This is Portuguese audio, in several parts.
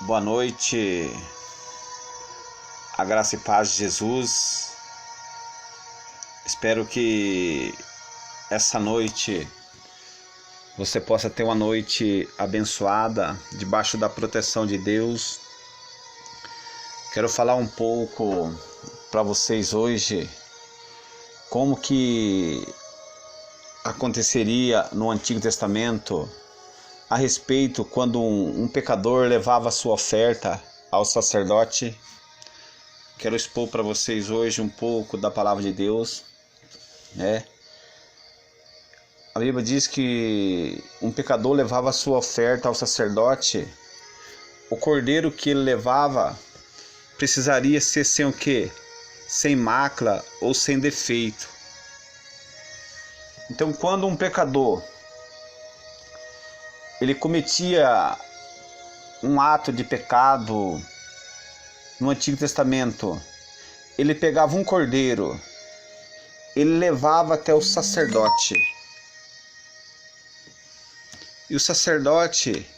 Boa noite, a graça e paz de Jesus. Espero que essa noite você possa ter uma noite abençoada, debaixo da proteção de Deus. Quero falar um pouco para vocês hoje como que aconteceria no Antigo Testamento a respeito quando um pecador levava sua oferta ao sacerdote. Quero expor para vocês hoje um pouco da palavra de Deus, né? A Bíblia diz que um pecador levava sua oferta ao sacerdote. O cordeiro que ele levava precisaria ser sem o quê? Sem mácula ou sem defeito. Então, quando um pecador ele cometia um ato de pecado no Antigo Testamento, ele pegava um cordeiro, ele levava até o sacerdote, e o sacerdote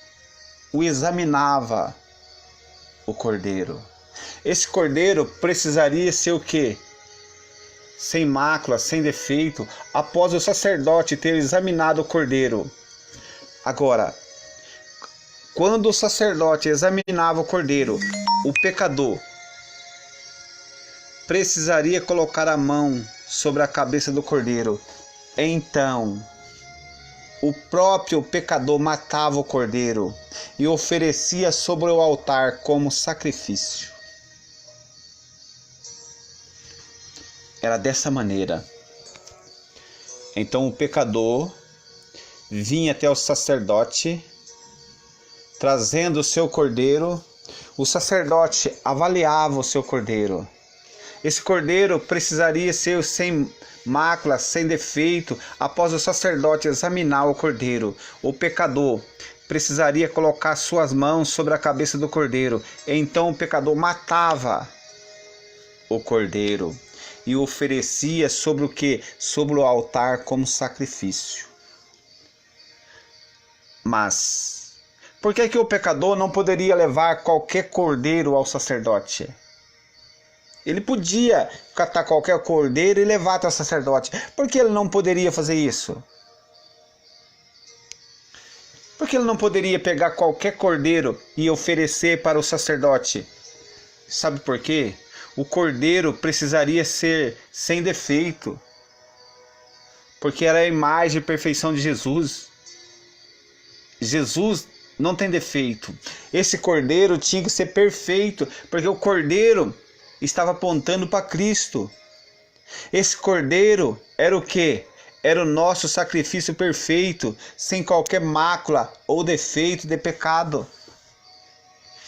o examinava, o cordeiro. Esse cordeiro precisaria ser o quê? Sem mácula, sem defeito, após o sacerdote ter examinado o cordeiro. Agora, quando o sacerdote examinava o cordeiro, o pecador precisaria colocar a mão sobre a cabeça do cordeiro. Então, o próprio pecador matava o cordeiro e oferecia sobre o altar como sacrifício. Era dessa maneira. Então o pecador vinha até o sacerdote, trazendo o seu cordeiro. O sacerdote avaliava o seu cordeiro. Esse cordeiro precisaria ser sem mácula, sem defeito. Após o sacerdote examinar o cordeiro, o pecador precisaria colocar suas mãos sobre a cabeça do cordeiro. Então o pecador matava o cordeiro e oferecia sobre o quê? Sobre o altar como sacrifício. Mas por que o pecador não poderia levar qualquer cordeiro ao sacerdote? Ele podia catar qualquer cordeiro e levar até o sacerdote. Por que ele não poderia fazer isso? Por que ele não poderia pegar qualquer cordeiro e oferecer para o sacerdote? Sabe por quê? O cordeiro precisaria ser sem defeito, porque era a imagem e perfeição de Jesus. Jesus não tem defeito. Esse cordeiro tinha que ser perfeito, porque o cordeiro estava apontando para Cristo. Esse cordeiro era o quê? Era o nosso sacrifício perfeito, sem qualquer mácula ou defeito de pecado.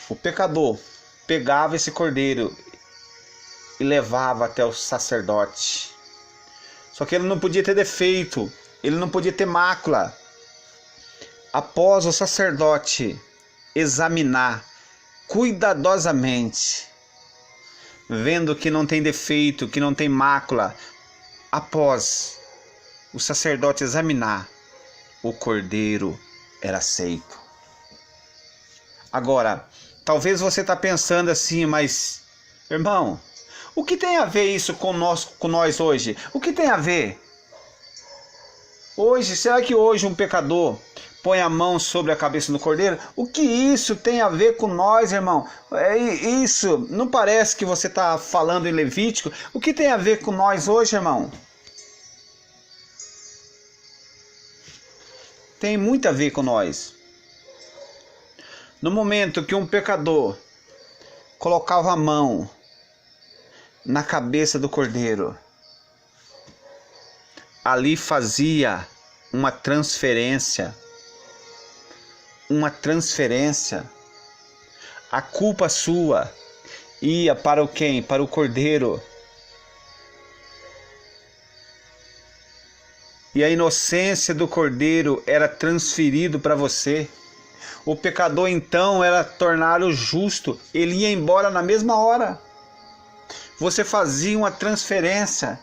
O pecador pegava esse cordeiro e levava até o sacerdote. Só que ele não podia ter defeito, ele não podia ter mácula. Após o sacerdote examinar cuidadosamente, vendo que não tem defeito, que não tem mácula, após o sacerdote examinar, o cordeiro era aceito. Agora, talvez você está pensando assim, mas, irmão, o que tem a ver isso com nós hoje? O que tem a ver? Hoje, será que hoje um pecador põe a mão sobre a cabeça do cordeiro? O que isso tem a ver com nós, irmão? Isso não parece que você está falando em Levítico? O que tem a ver com nós hoje, irmão? Tem muito a ver com nós. No momento que um pecador colocava a mão na cabeça do cordeiro, ali fazia uma transferência. A culpa sua ia para o quem? Para o cordeiro. E a inocência do cordeiro era transferido para você. O pecador então era tornado justo. Ele ia embora na mesma hora. Você fazia uma transferência.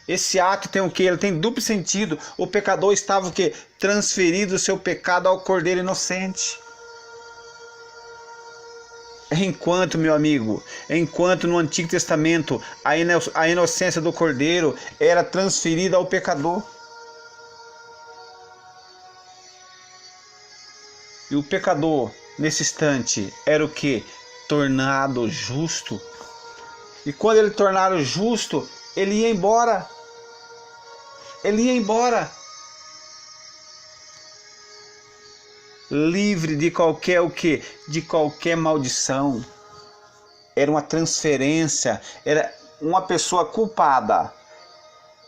Esse ato tem o quê? Ele tem duplo sentido. O pecador estava o quê? Transferido o seu pecado ao cordeiro inocente. Enquanto, meu amigo, enquanto no Antigo Testamento a inocência do cordeiro era transferida ao pecador. E o pecador, nesse instante, era o que? Tornado justo. E quando ele tornara justo, ele ia embora. Ele ia embora. Livre de qualquer o quê? De qualquer maldição. Era uma transferência, era uma pessoa culpada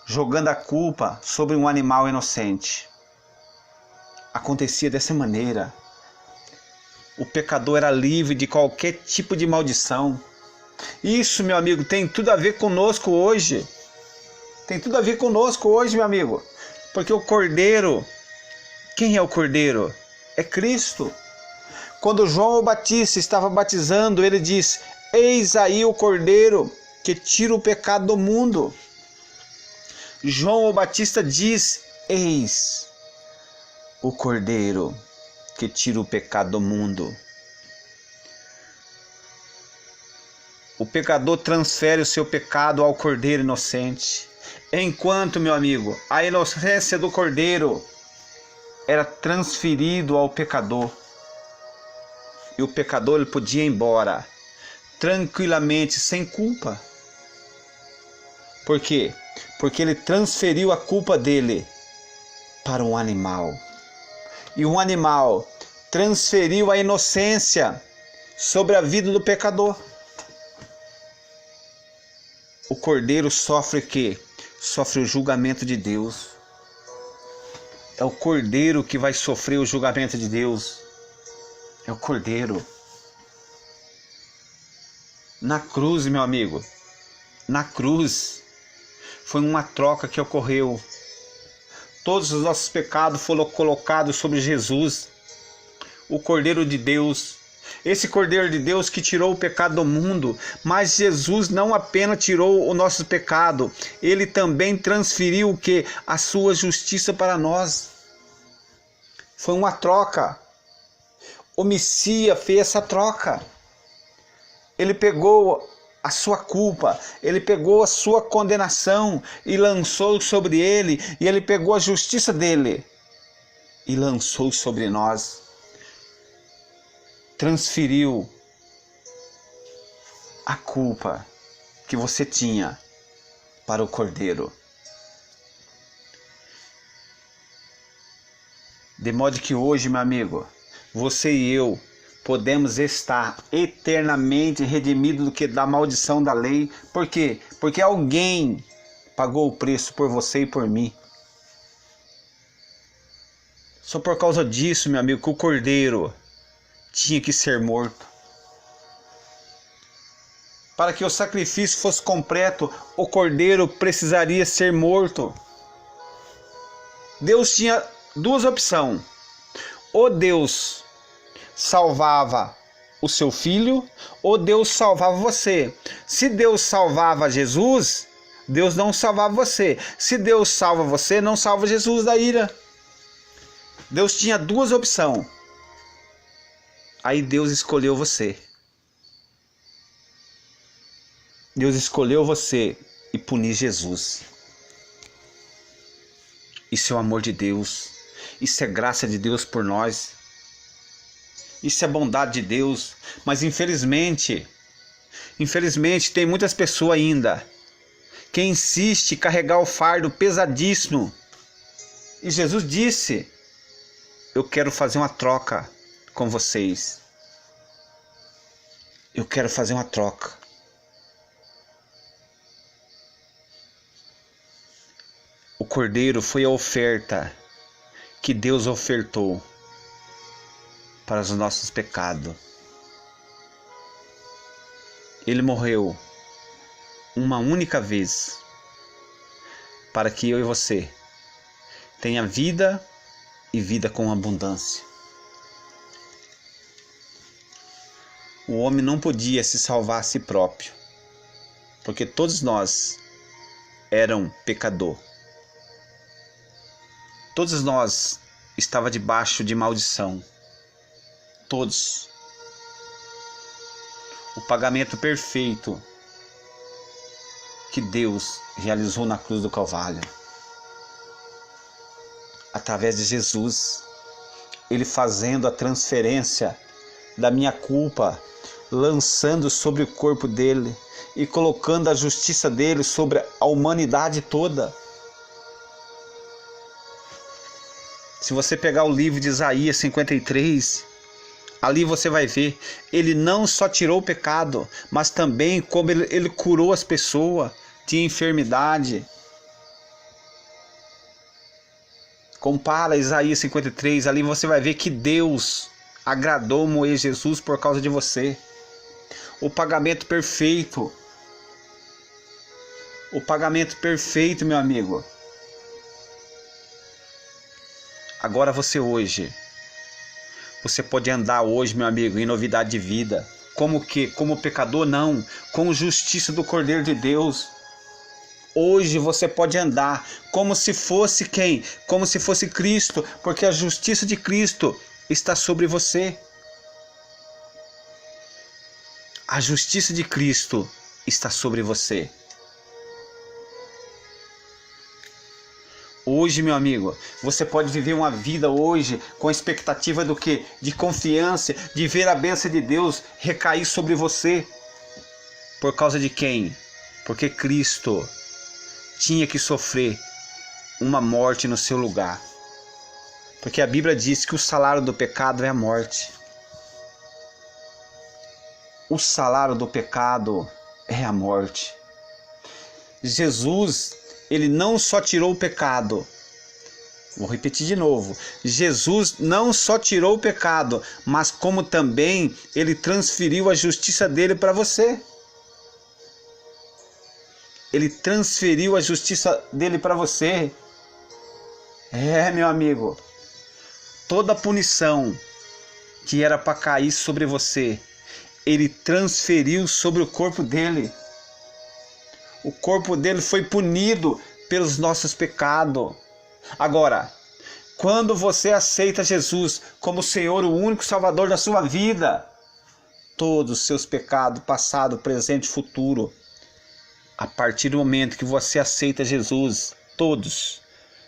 jogando a culpa sobre um animal inocente. Acontecia dessa maneira. O pecador era livre de qualquer tipo de maldição. Isso, meu amigo, tem tudo a ver conosco hoje. Tem tudo a ver conosco hoje, meu amigo. Porque o Cordeiro, quem é o Cordeiro? É Cristo. Quando João Batista estava batizando, ele diz: eis aí o Cordeiro que tira o pecado do mundo. João Batista diz: eis o Cordeiro que tira o pecado do mundo. O pecador transfere o seu pecado ao Cordeiro inocente. Enquanto, meu amigo, a inocência do Cordeiro era transferido ao pecador. E o pecador ele podia ir embora tranquilamente, sem culpa. Por quê? Porque ele transferiu a culpa dele para um animal. E um animal transferiu a inocência sobre a vida do pecador. O Cordeiro sofre o quê? Sofre o julgamento de Deus. É o Cordeiro que vai sofrer o julgamento de Deus. É o Cordeiro. Na cruz, meu amigo, na cruz, foi uma troca que ocorreu. Todos os nossos pecados foram colocados sobre Jesus, o Cordeiro de Deus. Esse Cordeiro de Deus que tirou o pecado do mundo. Mas Jesus não apenas tirou o nosso pecado, ele também transferiu o que? A sua justiça para nós. Foi uma troca. O Messias fez essa troca. Ele pegou a sua culpa, ele pegou a sua condenação e lançou sobre ele, e ele pegou a justiça dele e lançou sobre nós. Transferiu a culpa que você tinha para o Cordeiro. De modo que hoje, meu amigo, você e eu podemos estar eternamente redimidos da maldição da lei. Por quê? Porque alguém pagou o preço por você e por mim. Só por causa disso, meu amigo, que o Cordeiro tinha que ser morto. Para que o sacrifício fosse completo, o Cordeiro precisaria ser morto. Deus tinha duas opções. Ou Deus salvava o seu filho, ou Deus salvava você. Se Deus salvava Jesus, Deus não salvava você. Se Deus salva você, não salva Jesus da ira. Deus tinha duas opções. Aí Deus escolheu você. Deus escolheu você e punir Jesus. Isso é o amor de Deus. Isso é graça de Deus por nós. Isso é bondade de Deus. Mas infelizmente tem muitas pessoas ainda que insistem em carregar o fardo pesadíssimo. E Jesus disse: eu quero fazer uma troca com vocês. Eu quero fazer uma troca. O Cordeiro foi a oferta que Deus ofertou para os nossos pecados. Ele morreu uma única vez para que eu e você tenha vida e vida com abundância. O homem não podia se salvar a si próprio, porque todos nós éramos pecadores. Todos nós estávamos debaixo de maldição. Todos. o pagamento perfeito que Deus realizou na cruz do Calvário. Através de Jesus, Ele fazendo a transferência da minha culpa, lançando sobre o corpo dele e colocando a justiça dele sobre a humanidade toda. Se você pegar o livro de Isaías 53, ali você vai ver, ele não só tirou o pecado, mas também como ele curou as pessoas, tinha enfermidade. Compara Isaías 53, ali você vai ver que Deus agradou moer Jesus por causa de você. O pagamento perfeito. O pagamento perfeito, meu amigo. Agora você hoje. Você pode andar hoje, meu amigo, em novidade de vida. Como que? Como pecador? Não. Com justiça do Cordeiro de Deus. Hoje você pode andar como se fosse quem? Como se fosse Cristo, porque a justiça de Cristo está sobre você. A justiça de Cristo está sobre você. Hoje, meu amigo, você pode viver uma vida hoje com a expectativa do quê? De confiança, de ver a bênção de Deus recair sobre você. Por causa de quem? Porque Cristo tinha que sofrer uma morte no seu lugar. Porque a Bíblia diz que o salário do pecado é a morte. O salário do pecado é a morte. Jesus, ele não só tirou o pecado. Vou repetir de novo. Jesus não só tirou o pecado, mas como também ele transferiu a justiça dele para você. Ele transferiu a justiça dele para você. Meu amigo. Toda a punição que era para cair sobre você, ele transferiu sobre o corpo dele. O corpo dele foi punido pelos nossos pecados. Agora, quando você aceita Jesus como Senhor, o único Salvador da sua vida, todos os seus pecados, passado, presente e futuro, a partir do momento que você aceita Jesus, todos,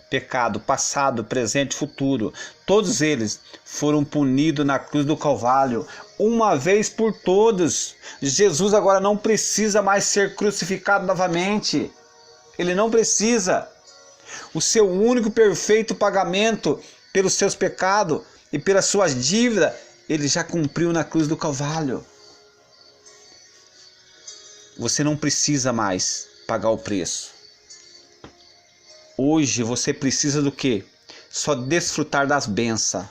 pecado, passado, presente e futuro, todos eles foram punidos na cruz do Calvário, uma vez por todos. Jesus agora não precisa mais ser crucificado novamente. Ele não precisa. O seu único perfeito pagamento pelos seus pecados e pelas suas dívidas, ele já cumpriu na cruz do Calvário. Você não precisa mais pagar o preço. Hoje você precisa do quê? Só desfrutar das bênçãos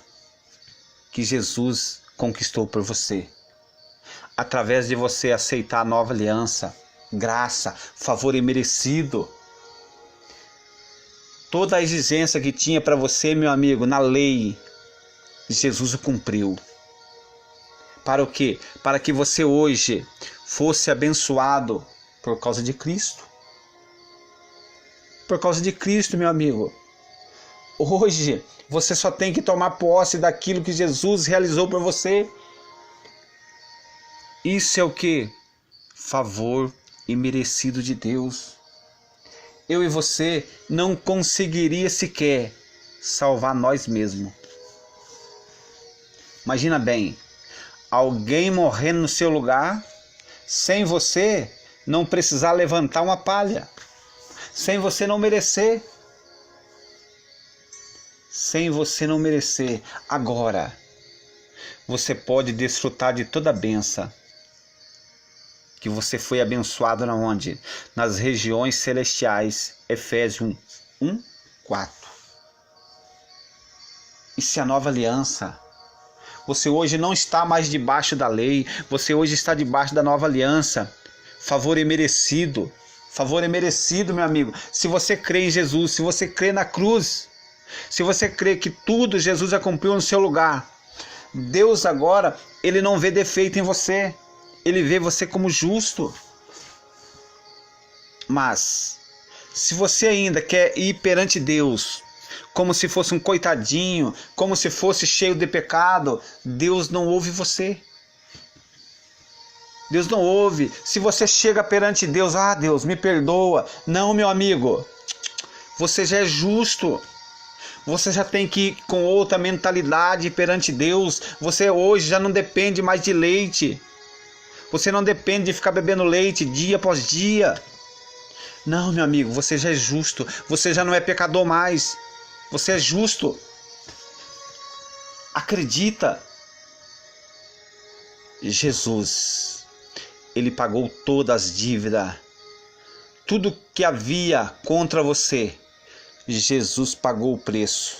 que Jesus conquistou por você. Através de você aceitar a nova aliança, graça, favor imerecido. Toda a exigência que tinha para você, meu amigo, na lei, Jesus o cumpriu. Para o quê? Para que você hoje fosse abençoado por causa de Cristo. Por causa de Cristo, meu amigo. Hoje você só tem que tomar posse daquilo que Jesus realizou por você. Isso é o que? Favor imerecido de Deus. Eu e você não conseguiria sequer salvar nós mesmos. Imagina bem, alguém morrendo no seu lugar, sem você não precisar levantar uma palha, sem você não merecer. Sem você não merecer. Agora, você pode desfrutar de toda a bênção que você foi abençoado na onde? Nas regiões celestiais. Efésios 1:4. Isso é a nova aliança. Você hoje não está mais debaixo da lei. Você hoje está debaixo da nova aliança. Favor imerecido. Favor imerecido, meu amigo. Se você crê em Jesus, se você crê na cruz, se você crê que tudo Jesus já cumpriu no seu lugar, Deus agora, ele não vê defeito em você. Ele vê você como justo. Mas, se você ainda quer ir perante Deus como se fosse um coitadinho, como se fosse cheio de pecado, Deus não ouve você. Deus não ouve. Se você chega perante Deus, Deus, me perdoa. Não, meu amigo. Você já é justo. Você já tem que ir com outra mentalidade perante Deus. Você hoje já não depende mais de leite. Você não depende de ficar bebendo leite dia após dia. Não, meu amigo, você já é justo. Você já não é pecador mais. Você é justo. Acredita. Jesus, Ele pagou todas as dívidas. Tudo que havia contra você, Jesus pagou o preço.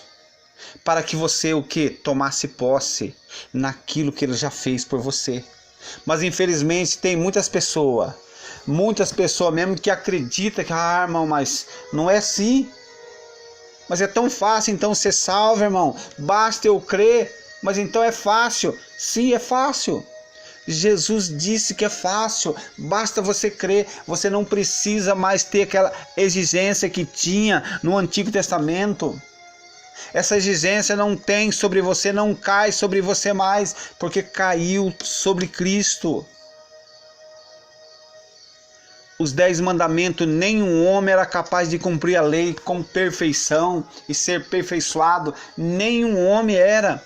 Para que você o quê? Tomasse posse naquilo que Ele já fez por você. Mas infelizmente tem muitas pessoas mesmo que acreditam que, irmão, mas não é assim. Mas é tão fácil então ser salvo, irmão. Basta eu crer. Mas então é fácil. Sim, é fácil. Jesus disse que é fácil. Basta você crer. Você não precisa mais ter aquela exigência que tinha no Antigo Testamento. Essa exigência não tem sobre você, não cai sobre você mais, porque caiu sobre Cristo. Os 10 mandamentos, nenhum homem era capaz de cumprir a lei com perfeição e ser perfeiçoado. Nenhum homem era.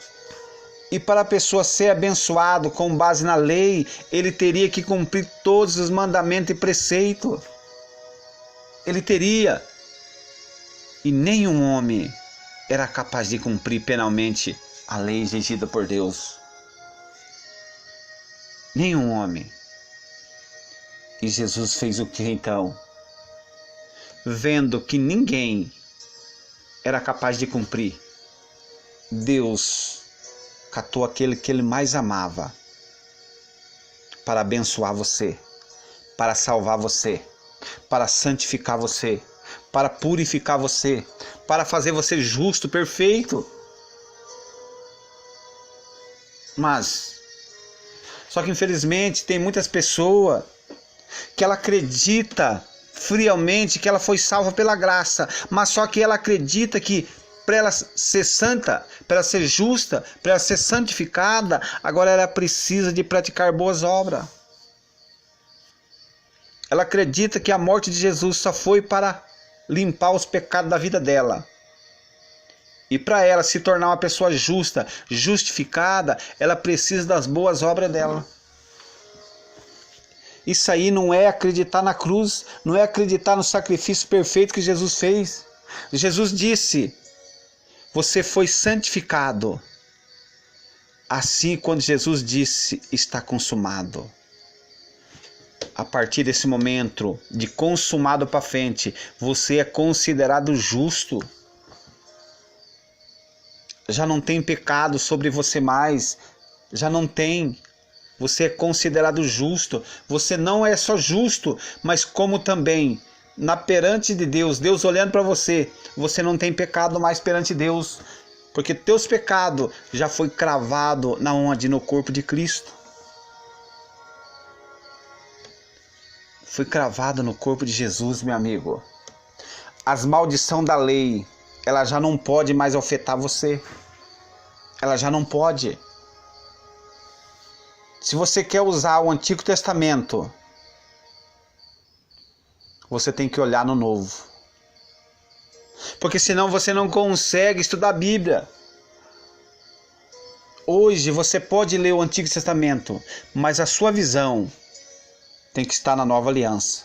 E para a pessoa ser abençoado com base na lei, ele teria que cumprir todos os mandamentos e preceitos. Ele teria. E nenhum homem era capaz de cumprir penalmente a lei exigida por Deus. Nenhum homem. E Jesus fez o que então? Vendo que ninguém era capaz de cumprir, Deus catou aquele que Ele mais amava para abençoar você, para salvar você, para santificar você, para purificar você, para fazer você justo, perfeito. Mas, só que infelizmente tem muitas pessoas que ela acredita friamente que ela foi salva pela graça, mas só que ela acredita que para ela ser santa, para ela ser justa, para ela ser santificada, agora ela precisa de praticar boas obras. Ela acredita que a morte de Jesus só foi para limpar os pecados da vida dela. E para ela se tornar uma pessoa justa, justificada, ela precisa das boas obras dela. Isso aí não é acreditar na cruz, não é acreditar no sacrifício perfeito que Jesus fez. Jesus disse: você foi santificado. Assim, quando Jesus disse, está consumado. A partir desse momento, de consumado para frente, você é considerado justo. Já não tem pecado sobre você mais. Já não tem. Você é considerado justo. Você não é só justo, mas como também, perante de Deus, Deus olhando para você, você não tem pecado mais perante Deus, porque teus pecados já foi cravado na onde? No corpo de Cristo. Foi cravado no corpo de Jesus, meu amigo. As maldições da lei, ela já não pode mais afetar você. Ela já não pode. Se você quer usar o Antigo Testamento, você tem que olhar no Novo. Porque senão você não consegue estudar a Bíblia. Hoje você pode ler o Antigo Testamento, mas a sua visão tem que estar na Nova Aliança.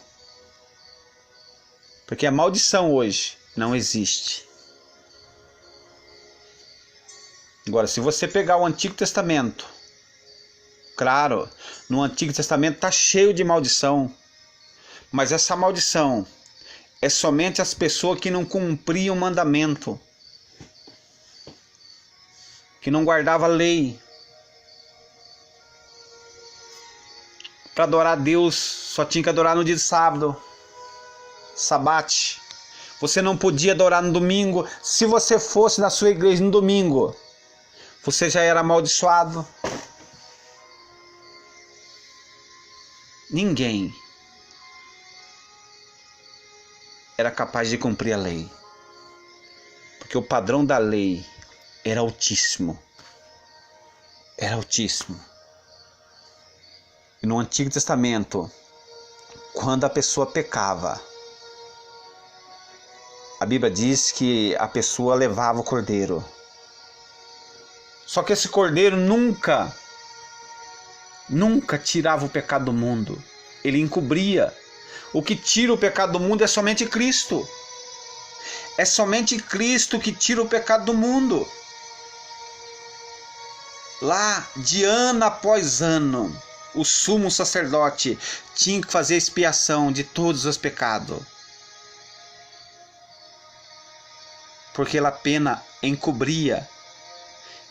Porque a maldição hoje não existe. Agora, se você pegar o Antigo Testamento, claro, no Antigo Testamento está cheio de maldição. Mas essa maldição é somente as pessoas que não cumpriam o mandamento, que não guardavam a lei. Para adorar a Deus, só tinha que adorar no dia de sábado, sabate. Você não podia adorar no domingo. Se você fosse na sua igreja no domingo, você já era amaldiçoado. Ninguém era capaz de cumprir a lei, porque o padrão da lei era altíssimo. Era altíssimo. no Antigo Testamento, quando a pessoa pecava, a Bíblia diz que a pessoa levava o cordeiro. Só que esse cordeiro nunca tirava o pecado do mundo. Ele encobria. O que tira o pecado do mundo é somente Cristo. É somente Cristo que tira o pecado do mundo. Lá, de ano após ano, o sumo sacerdote tinha que fazer expiação de todos os pecados. Porque a pena encobria.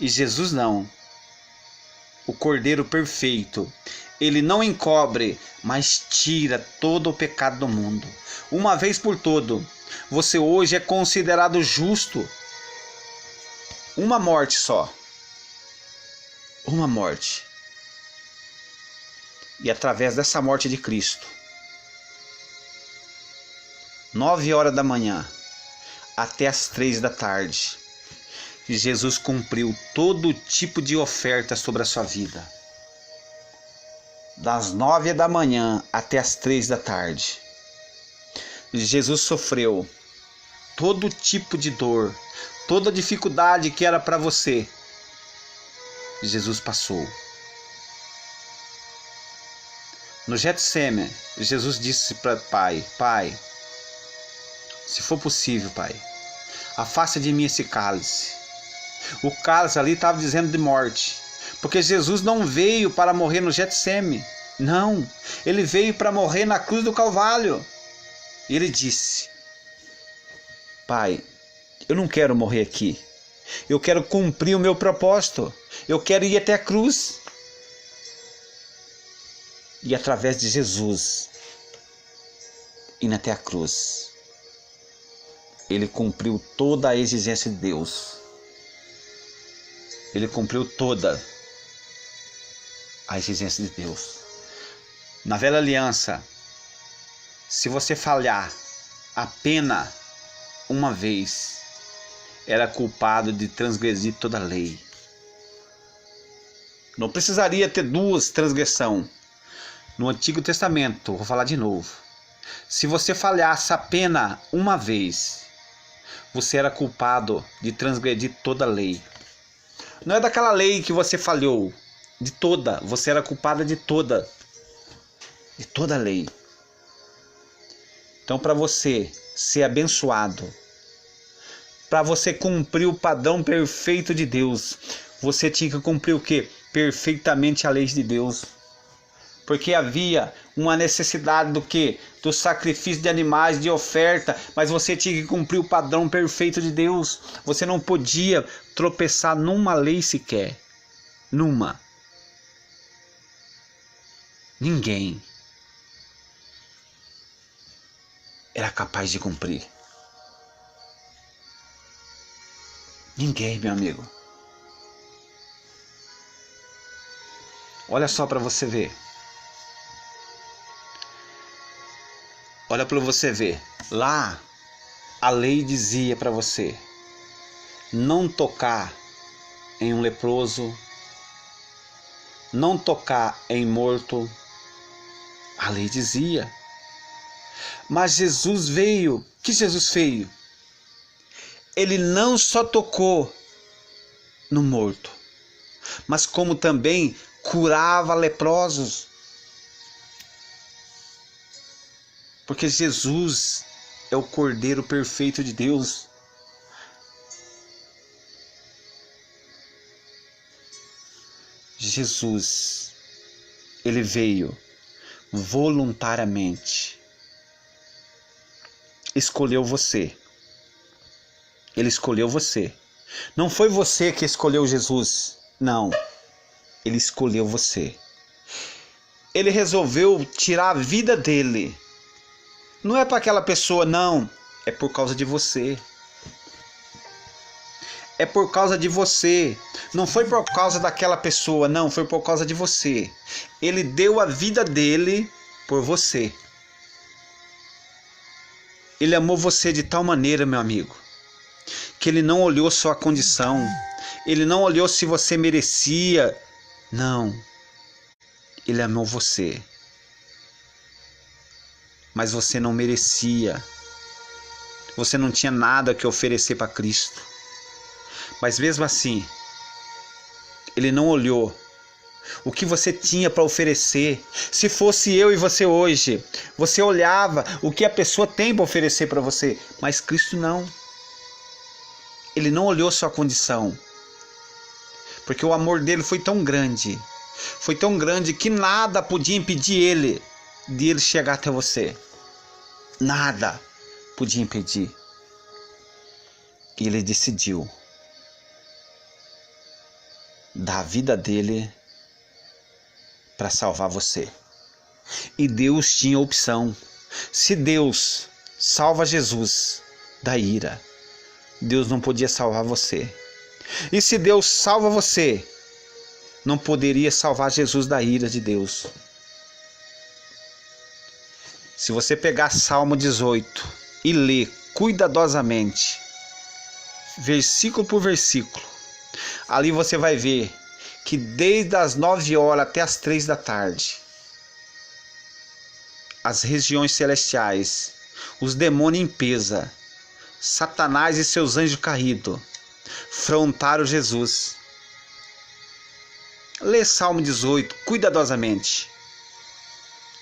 E Jesus não. O Cordeiro perfeito, ele não encobre, mas tira todo o pecado do mundo. Uma vez por todo, você hoje é considerado justo. Uma morte só. Uma morte. E através dessa morte de Cristo, 9 horas da manhã até as 3 da tarde, Jesus cumpriu todo tipo de oferta sobre a sua vida. Das 9 da manhã até as 3 da tarde, Jesus sofreu todo tipo de dor, toda dificuldade que era para você. Jesus passou. No Getsemane, Jesus disse para o Pai: Pai, se for possível, Pai, afasta de mim esse cálice. O cálice ali estava dizendo de morte, porque Jesus não veio para morrer no Getsemane, não, ele veio para morrer na cruz do Calvário. E ele disse: Pai, eu não quero morrer aqui, eu quero cumprir o meu propósito, eu quero ir até a cruz. E através de Jesus, indo até a cruz, ele cumpriu toda a exigência de Deus. Ele cumpriu toda a exigência de Deus. Na velha aliança, se você falhar apenas uma vez, era culpado de transgredir toda a lei. Não precisaria ter duas transgressões. No Antigo Testamento, vou falar de novo, se você falhasse apenas uma vez, você era culpado de transgredir toda a lei. Não é daquela lei que você falhou, de toda, você era culpada de toda a lei. Então, para você ser abençoado, para você cumprir o padrão perfeito de Deus, você tinha que cumprir o quê? Perfeitamente a lei de Deus. Porque havia uma necessidade do quê? Do sacrifício de animais, de oferta, mas você tinha que cumprir o padrão perfeito de Deus. Você não podia tropeçar numa lei sequer. Numa. Ninguém era capaz de cumprir. Ninguém, meu amigo. Olha só para você ver. Olha para você ver. Lá, a lei dizia para você não tocar em um leproso, não tocar em morto. A lei dizia. Mas Jesus veio. O que Jesus fez? Ele não só tocou no morto, mas como também curava leprosos. Porque Jesus é o Cordeiro perfeito de Deus. Jesus, ele veio voluntariamente. Escolheu você. Ele escolheu você. Não foi você que escolheu Jesus. Não. Ele escolheu você. Ele resolveu tirar a vida dele. Não é para aquela pessoa, não. É por causa de você. É por causa de você. Não foi por causa daquela pessoa, não. Foi por causa de você. Ele deu a vida dele por você. Ele amou você de tal maneira, meu amigo, que ele não olhou sua condição. Ele não olhou se você merecia. Não. Ele amou você. Mas você não merecia. Você não tinha nada que oferecer para Cristo. Mas mesmo assim, Ele não olhou o que você tinha para oferecer. Se fosse eu e você hoje, você olhava o que a pessoa tem para oferecer para você. Mas Cristo não. Ele não olhou sua condição. Porque o amor dele foi tão grande. Foi tão grande que nada podia impedir ele de ele chegar até você. Nada podia impedir. E ele decidiu dar a vida dele para salvar você. E Deus tinha opção. Se Deus salva Jesus da ira, Deus não podia salvar você. E se Deus salva você, não poderia salvar Jesus da ira de Deus. Se você pegar Salmo 18 e ler cuidadosamente, versículo por versículo, ali você vai ver que desde as 9 horas até as 3 da tarde, as regiões celestiais, os demônios em pesa, Satanás e seus anjos caídos, frontaram Jesus. Lê Salmo 18 cuidadosamente,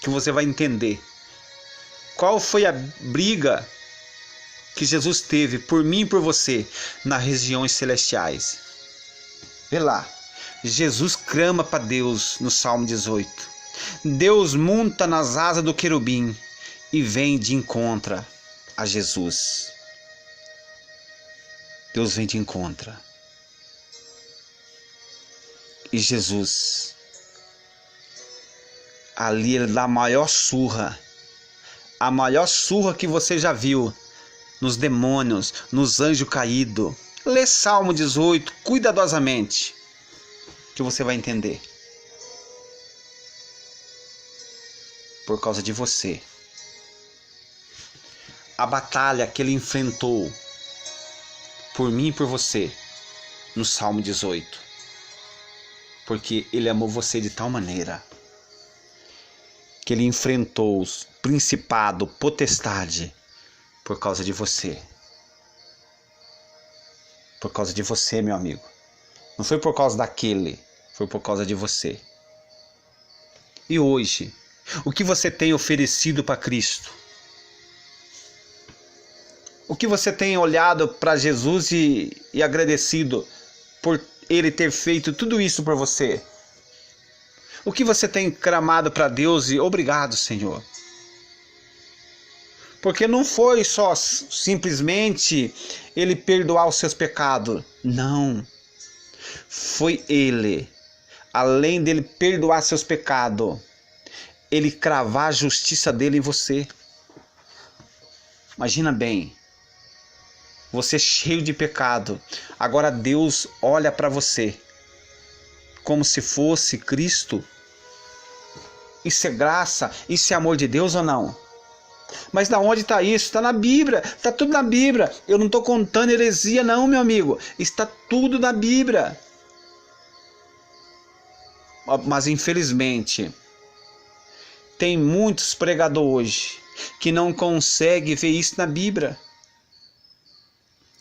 que você vai entender qual foi a briga que Jesus teve por mim e por você nas regiões celestiais. Vê lá, Jesus clama para Deus no Salmo 18. Deus monta nas asas do querubim e vem de encontro a Jesus. Deus vem de encontro. E Jesus, ali ele dá a maior surra que você já viu nos demônios, nos anjos caídos. Lê Salmo 18 cuidadosamente, que você vai entender. Por causa de você. A batalha que ele enfrentou por mim e por você no Salmo 18. Porque ele amou você de tal maneira que ele enfrentou os principado, potestade por causa de você. Por causa de você, meu amigo. Não foi por causa daquele, foi por causa de você. E hoje, o que você tem oferecido para Cristo? O que você tem olhado para Jesus e agradecido por Ele ter feito tudo isso por você? O que você tem clamado para Deus e obrigado, Senhor? Porque não foi só simplesmente Ele perdoar os seus pecados. Não. Foi Ele, além dele perdoar seus pecados, Ele cravar a justiça dele em você. Imagina bem. Você cheio de pecado. Agora Deus olha para você como se fosse Cristo. Isso é graça? Isso é amor de Deus ou não? Mas da onde está isso? Está na Bíblia. Está tudo na Bíblia. Eu não estou contando heresia não, meu amigo. Está tudo na Bíblia. Mas infelizmente, tem muitos pregadores hoje que não conseguem ver isso na Bíblia.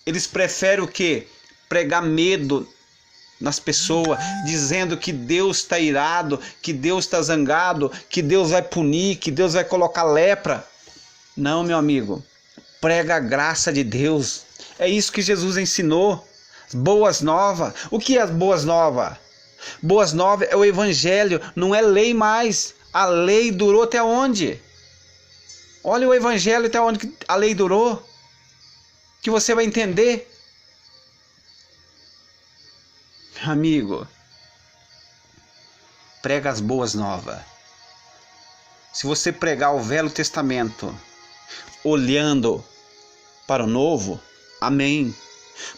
Eles preferem o quê? Pregar medo nas pessoas, dizendo que Deus está irado, que Deus está zangado, que Deus vai punir, que Deus vai colocar lepra. Não, meu amigo. Prega a graça de Deus. É isso que Jesus ensinou. Boas novas. O que é as boas novas? Boas novas é o Evangelho, não é lei mais. A lei durou até onde? Olha o Evangelho até onde a lei durou. Que você vai entender. Amigo, prega as boas novas. Se você pregar o Velho Testamento olhando para o Novo, amém.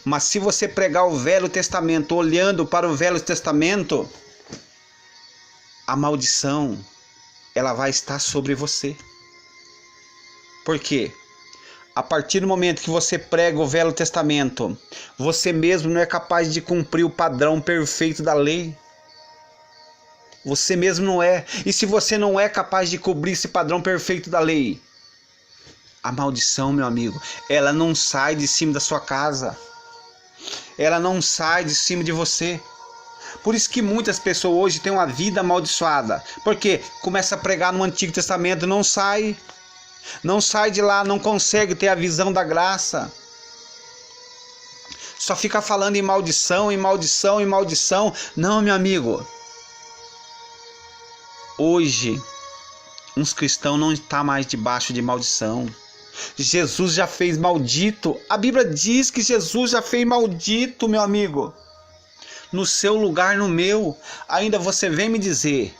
Mas se você pregar o Velho Testamento olhando para o Velho Testamento, a maldição, ela vai estar sobre você. Por quê? A partir do momento que você prega o Velho Testamento, você mesmo não é capaz de cumprir o padrão perfeito da lei. Você mesmo não é. E se você não é capaz de cobrir esse padrão perfeito da lei, a maldição, meu amigo, ela não sai de cima da sua casa. Ela não sai de cima de você. Por isso que muitas pessoas hoje têm uma vida amaldiçoada. Porque começa a pregar no Antigo Testamento, não sai. Não sai de lá, não consegue ter a visão da graça. Só fica falando em maldição, em maldição, em maldição. Não, meu amigo. Hoje, uns cristãos não estão mais debaixo de maldição. Jesus já fez maldito. A Bíblia diz que Jesus já fez maldito, meu amigo. No seu lugar, no meu. Ainda você vem me dizer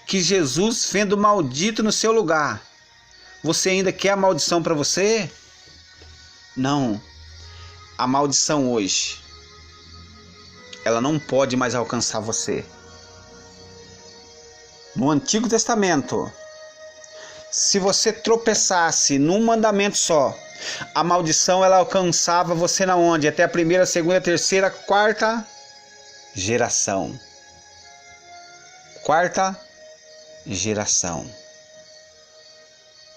que Jesus sendo maldito no seu lugar, você ainda quer a maldição para você? Não. A maldição hoje, ela não pode mais alcançar você. No Antigo Testamento, se você tropeçasse num mandamento só, a maldição ela alcançava você na onde? Até a primeira, segunda, terceira, quarta geração. Quarta geração.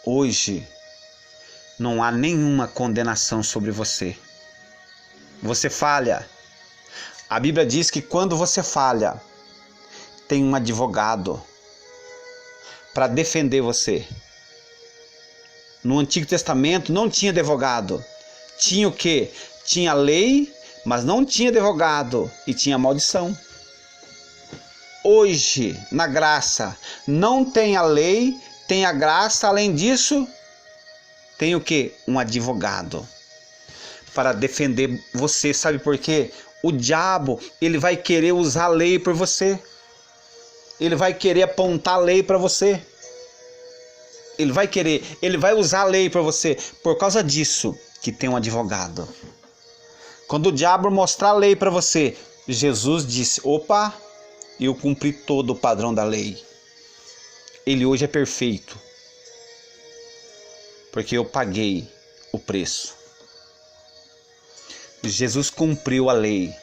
Hoje não há nenhuma condenação sobre você. Você falha. A Bíblia diz que quando você falha, tem um advogado para defender você. No Antigo Testamento não tinha advogado. Tinha o quê? Tinha lei, mas não tinha advogado e tinha maldição. Hoje, na graça, não tem a lei, tem a graça, além disso, tem o quê? Um advogado para defender você. Sabe por quê? O diabo, ele vai querer usar a lei por você. Ele vai querer apontar a lei para você. Ele vai usar a lei para você. Por causa disso que tem um advogado. Quando o diabo mostrar a lei para você, Jesus disse, opa, eu cumpri todo o padrão da lei. Ele hoje é perfeito. Porque eu paguei o preço. Jesus cumpriu a lei.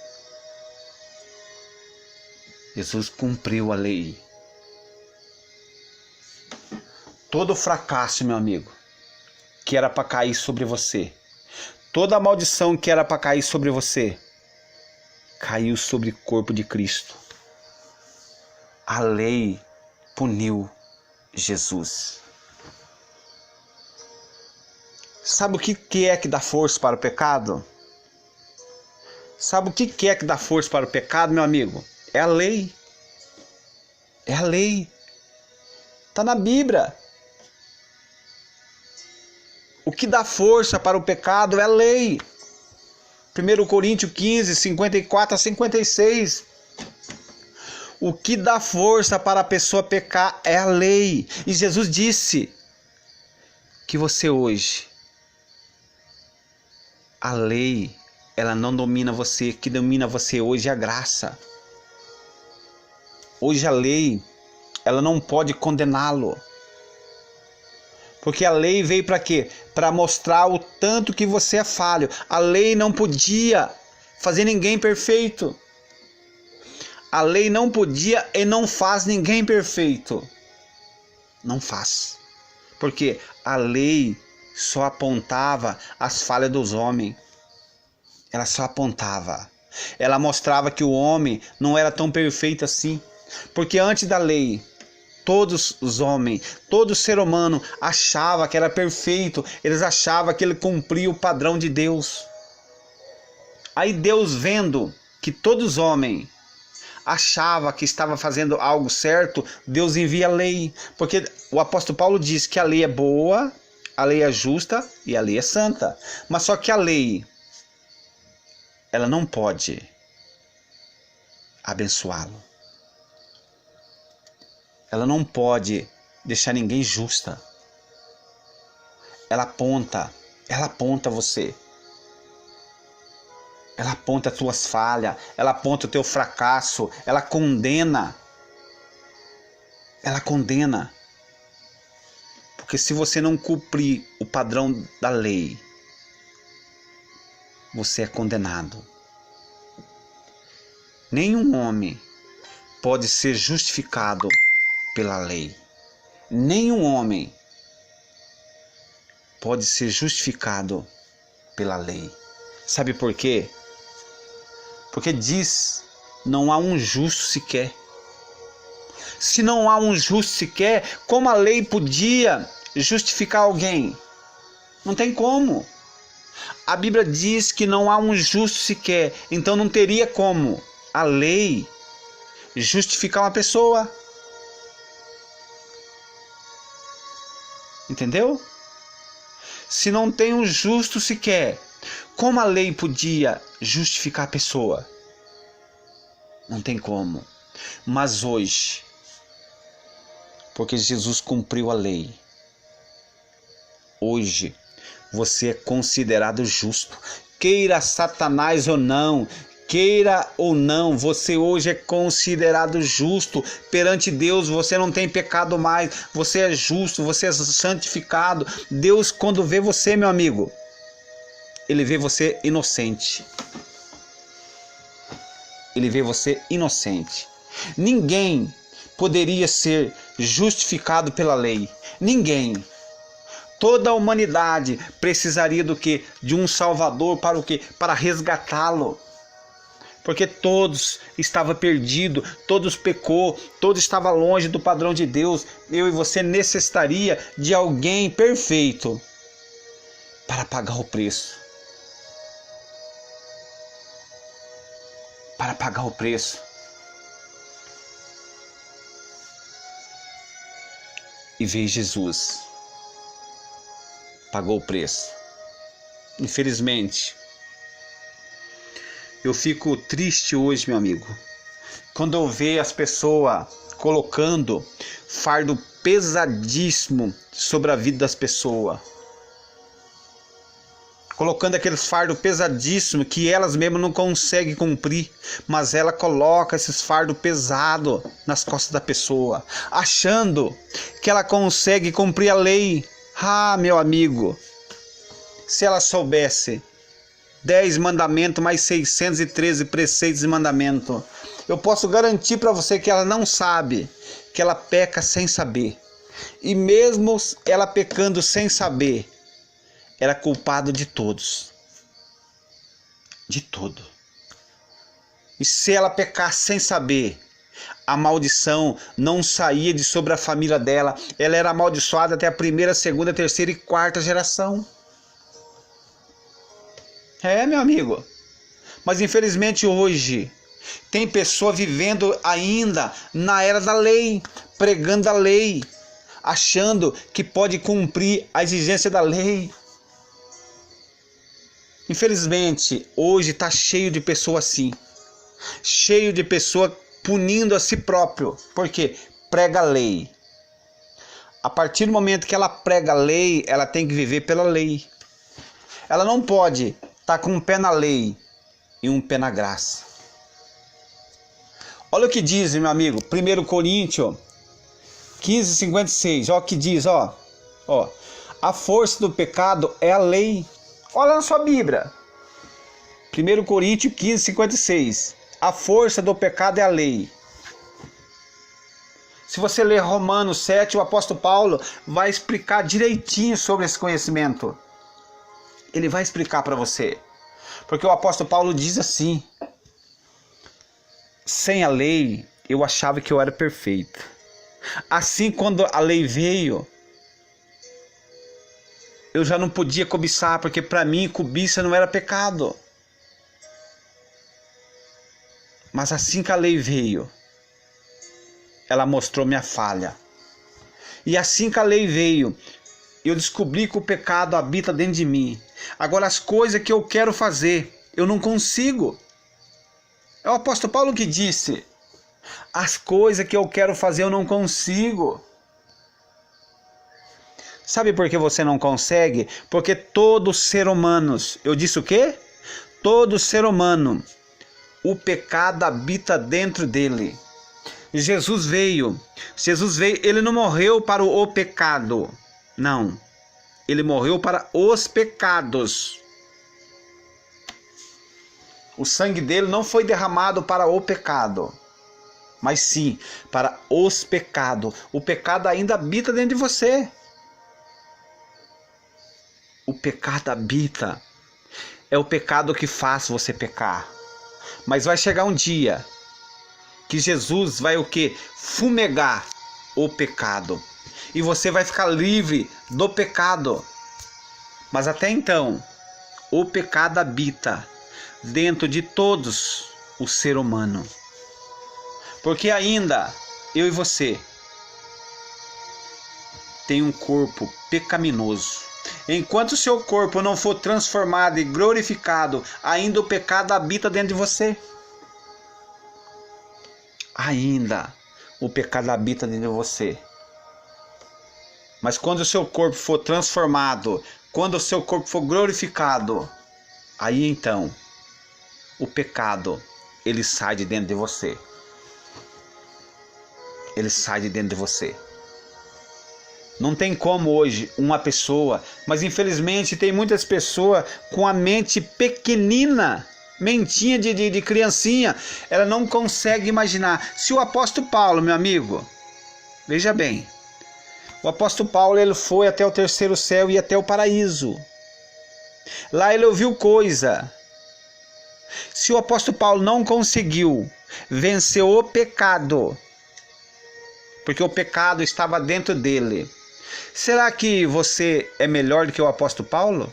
Jesus cumpriu a lei. Todo fracasso, meu amigo, que era para cair sobre você, toda a maldição que era para cair sobre você, caiu sobre o corpo de Cristo. A lei puniu Jesus. Sabe o que é que dá força para o pecado? Sabe o que é que dá força para o pecado, meu amigo? É a lei. É a lei. Está na Bíblia. O que dá força para o pecado é a lei. 1 Coríntios 15, 54 a 56. O que dá força para a pessoa pecar é a lei. E Jesus disse que você hoje, a lei, ela não domina você. O que domina você hoje é a graça. Hoje a lei, ela não pode condená-lo. Porque a lei veio para quê? Para mostrar o tanto que você é falho. A lei não podia fazer ninguém perfeito. A lei não podia e não faz ninguém perfeito. Não faz. Porque a lei só apontava as falhas dos homens. Ela só apontava. Ela mostrava que o homem não era tão perfeito assim. Porque antes da lei, todos os homens, todo ser humano achava que era perfeito. Eles achavam que ele cumpria o padrão de Deus. Aí Deus, vendo que todos os homens achava que estava fazendo algo certo, Deus envia a lei. Porque o apóstolo Paulo diz que a lei é boa, a lei é justa e a lei é santa. Mas só que a lei, ela não pode abençoá-lo. Ela não pode deixar ninguém justa. Ela aponta você. Ela aponta as tuas falhas, ela aponta o teu fracasso, ela condena. Ela condena. Porque se você não cumprir o padrão da lei, você é condenado. Nenhum homem pode ser justificado pela lei. Nenhum homem pode ser justificado pela lei. Sabe por quê? Porque diz, não há um justo sequer. Se não há um justo sequer, como a lei podia justificar alguém? Não tem como. A Bíblia diz que não há um justo sequer, então não teria como a lei justificar uma pessoa. Entendeu? Se não tem um justo sequer, como a lei podia justificar a pessoa? Não tem como. Mas hoje, porque Jesus cumpriu a lei, hoje você é considerado justo. Queira Satanás ou não, queira ou não, você hoje é considerado justo perante Deus. Você não tem pecado mais, você é justo, você é santificado. Deus, quando vê você, meu amigo, Ele vê você inocente. Ele vê você inocente. Ninguém poderia ser justificado pela lei. Ninguém. Toda a humanidade precisaria do quê? De um Salvador para o quê? Para resgatá-lo. Porque todos estavam perdidos, todos pecou, todos estavam longe do padrão de Deus. Eu e você necessitaria de alguém perfeito para pagar o preço. Para pagar o preço. E veio Jesus. Pagou o preço. Infelizmente, eu fico triste hoje, meu amigo, quando eu vejo as pessoas colocando fardo pesadíssimo sobre a vida das pessoas. Colocando aqueles fardos pesadíssimos que elas mesmas não conseguem cumprir, mas ela coloca esses fardos pesados nas costas da pessoa, achando que ela consegue cumprir a lei. Ah, meu amigo, se ela soubesse 10 mandamentos mais 613 preceitos e mandamentos, eu posso garantir para você que ela não sabe, que ela peca sem saber. E mesmo ela pecando sem saber, era culpado de todos. De tudo. E se ela pecasse sem saber, a maldição não saía de sobre a família dela. Ela era amaldiçoada até a primeira, segunda, terceira e quarta geração. É, meu amigo. Mas infelizmente hoje tem pessoa vivendo ainda na era da lei, pregando a lei, achando que pode cumprir a exigência da lei. Infelizmente, hoje está cheio de pessoas assim. Cheio de pessoa punindo a si próprio. Por quê? Prega a lei. A partir do momento que ela prega a lei, ela tem que viver pela lei. Ela não pode estar com um pé na lei e um pé na graça. Olha o que diz, meu amigo, 1 Coríntios 15:56. Olha o que diz, ó. A força do pecado é a lei. Olha na sua Bíblia. 1 Coríntios 15:56. A força do pecado é a lei. Se você ler Romanos 7, o apóstolo Paulo vai explicar direitinho sobre esse conhecimento. Ele vai explicar para você. Porque o apóstolo Paulo diz assim: sem a lei, eu achava que eu era perfeito. Assim, quando a lei veio, eu já não podia cobiçar, porque para mim cobiça não era pecado. Mas assim que a lei veio, ela mostrou minha falha. E assim que a lei veio, eu descobri que o pecado habita dentro de mim. Agora as coisas que eu quero fazer, eu não consigo. É o apóstolo Paulo que disse: as coisas que eu quero fazer eu não consigo. Sabe por que você não consegue? Porque todo ser humano, eu disse o quê? Todo ser humano, o pecado habita dentro dele. Jesus veio, ele não morreu para o pecado, não. Ele morreu para os pecados. O sangue dele não foi derramado para o pecado. mas sim para os pecados. O pecado ainda habita dentro de você. O pecado habita. É o pecado que faz você pecar. Mas vai chegar um dia que Jesus vai o quê? Fumegar o pecado. E você vai ficar livre do pecado. Mas até então, o pecado habita dentro de todos o ser humano. Porque ainda eu e você tem um corpo pecaminoso. Enquanto o seu corpo não for transformado e glorificado, ainda o pecado habita dentro de você. Ainda o pecado habita dentro de você. Mas quando o seu corpo for transformado, quando o seu corpo for glorificado, aí então o pecado, ele sai de dentro de você. Ele sai de dentro de você. Não tem como hoje uma pessoa, mas infelizmente tem muitas pessoas com a mente pequenina, mentinha de criancinha, ela não consegue imaginar. Se o apóstolo Paulo, meu amigo, veja bem, o apóstolo Paulo ele foi até o terceiro céu e até o paraíso. Lá ele ouviu coisa. Se o apóstolo Paulo não conseguiu vencer o pecado, porque o pecado estava dentro dele, será que você é melhor do que o apóstolo Paulo?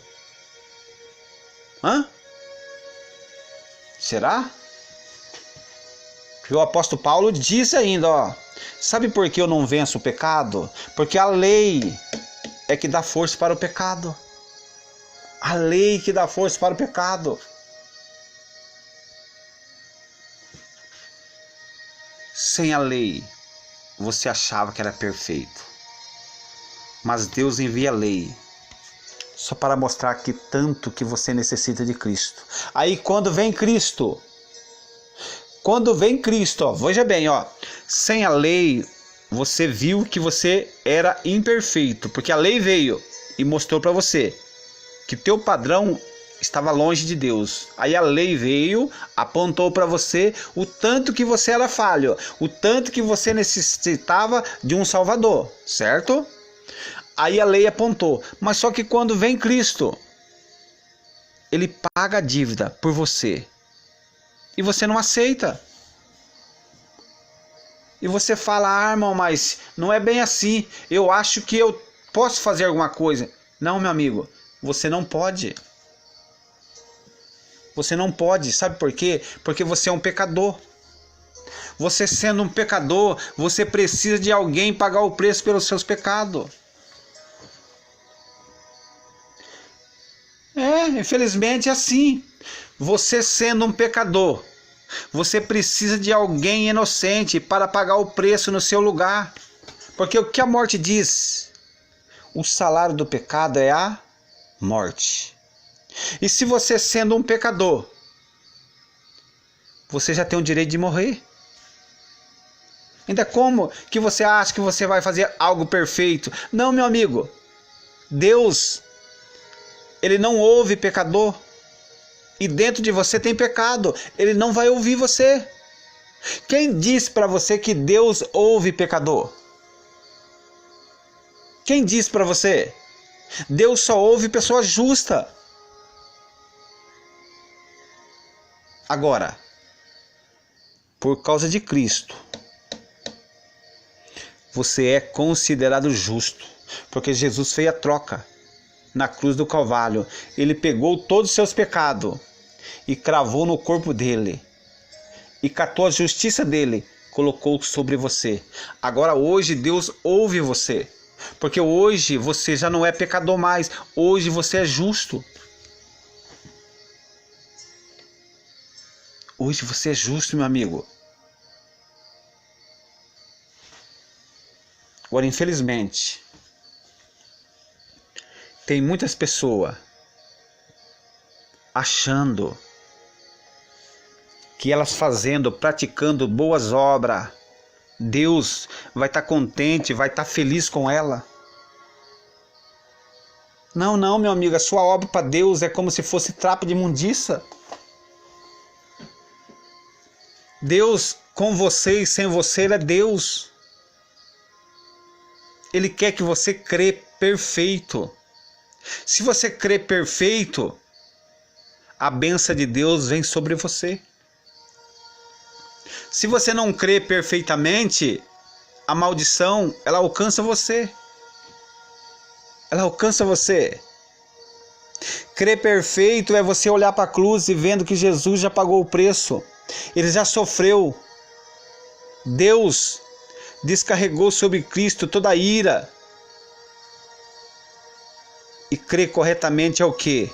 Hã? Será? Porque o apóstolo Paulo diz ainda, ó, sabe por que eu não venço o pecado? Porque a lei é que dá força para o pecado. A lei que dá força para o pecado. Sem a lei, você achava que era perfeito. Mas Deus envia a lei só para mostrar que tanto que você necessita de Cristo. Aí quando vem Cristo, ó, veja bem, ó, sem a lei você viu que você era imperfeito, porque a lei veio e mostrou para você que teu padrão estava longe de Deus. Aí a lei veio, apontou para você o tanto que você era falho, o tanto que você necessitava de um Salvador, certo? Aí a lei apontou, mas só que quando vem Cristo, ele paga a dívida por você. E você não aceita. E você fala, irmão, mas não é bem assim. Eu acho que eu posso fazer alguma coisa. Não, meu amigo, você não pode. Você não pode, sabe por quê? Porque você é um pecador. Você sendo um pecador, você precisa de alguém pagar o preço pelos seus pecados. Infelizmente é assim. Você sendo um pecador, você precisa de alguém inocente para pagar o preço no seu lugar. Porque o que a morte diz? O salário do pecado é a morte. E se você sendo um pecador, você já tem o direito de morrer. Ainda como que você acha que você vai fazer algo perfeito? Não, meu amigo. Deus, ele não ouve pecador. E dentro de você tem pecado. Ele não vai ouvir você. Quem disse para você que Deus ouve pecador? Quem disse para você? Deus só ouve pessoa justa. Agora, por causa de Cristo, você é considerado justo. Porque Jesus fez a troca. Na cruz do Calvário, ele pegou todos os seus pecados e cravou no corpo dele e catou a justiça dele, colocou sobre você. Agora hoje Deus ouve você, porque hoje você já não é pecador mais, hoje você é justo. Hoje você é justo, meu amigo. Agora, infelizmente, tem muitas pessoas achando que elas fazendo, praticando boas obras, Deus vai estar contente, vai estar feliz com ela. Não, não, meu amigo, a sua obra para Deus é como se fosse trapo de imundícia. Deus com você e sem você, Ele é Deus. Ele quer que você crê perfeito. Se você crê perfeito, a bênção de Deus vem sobre você. Se você não crê perfeitamente, a maldição, ela alcança você. Ela alcança você. Crer perfeito é você olhar para a cruz e vendo que Jesus já pagou o preço. Ele já sofreu. Deus descarregou sobre Cristo toda a ira. E crer corretamente é o quê?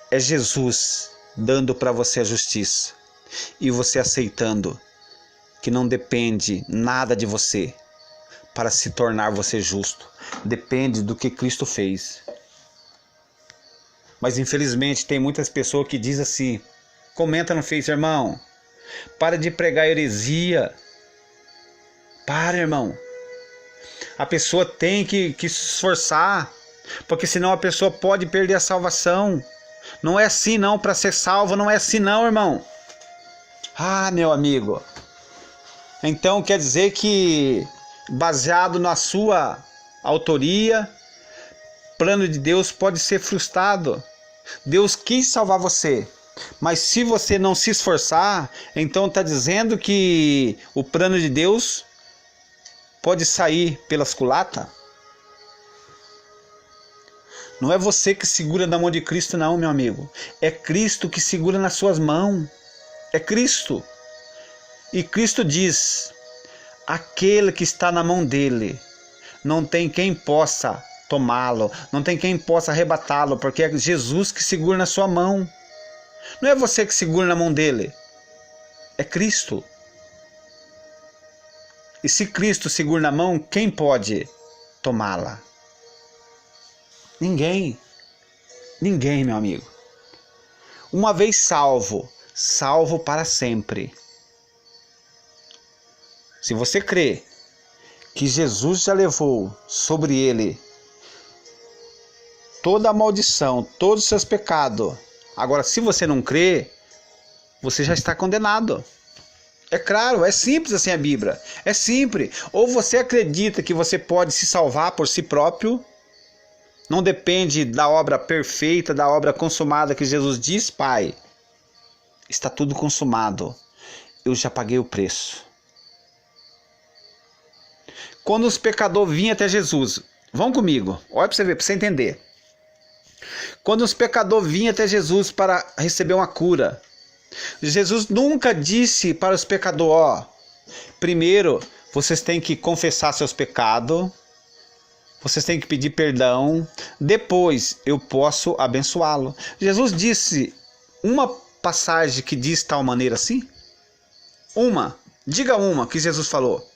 É Jesus dando para você a justiça. E você aceitando que não depende nada de você para se tornar você justo. Depende do que Cristo fez. Mas infelizmente tem muitas pessoas que dizem assim, comenta no Face, irmão, para de pregar heresia. Para, irmão. A pessoa tem que se esforçar, porque senão a pessoa pode perder a salvação. Não é assim não, para ser salvo não é assim não, irmão. Ah, meu amigo. Então quer dizer que, baseado na sua autoria, o plano de Deus pode ser frustrado. Deus quis salvar você, mas se você não se esforçar, então está dizendo que o plano de Deus pode sair pelas culatas? Não é você que segura na mão de Cristo não, meu amigo. É Cristo que segura nas suas mãos. É Cristo. E Cristo diz, aquele que está na mão dele, não tem quem possa tomá-lo, não tem quem possa arrebatá-lo, porque é Jesus que segura na sua mão. Não é você que segura na mão dele, é Cristo. E se Cristo segura na mão, quem pode tomá-la? Ninguém. Ninguém, meu amigo. Uma vez salvo, salvo para sempre. Se você crê que Jesus já levou sobre ele toda a maldição, todos os seus pecados. Agora, se você não crê, você já está condenado. É claro, é simples assim a Bíblia. É simples. Ou você acredita que você pode se salvar por si próprio, não depende da obra perfeita, da obra consumada que Jesus diz, Pai, está tudo consumado. Eu já paguei o preço. Quando os pecadores vinham até Jesus, vão comigo, olha para você ver, para você entender. Quando os pecadores vinham até Jesus para receber uma cura, Jesus nunca disse para os pecadores, ó, primeiro vocês têm que confessar seus pecados, vocês têm que pedir perdão, depois eu posso abençoá-lo. Jesus disse uma passagem que diz tal maneira assim? Diga uma que Jesus falou.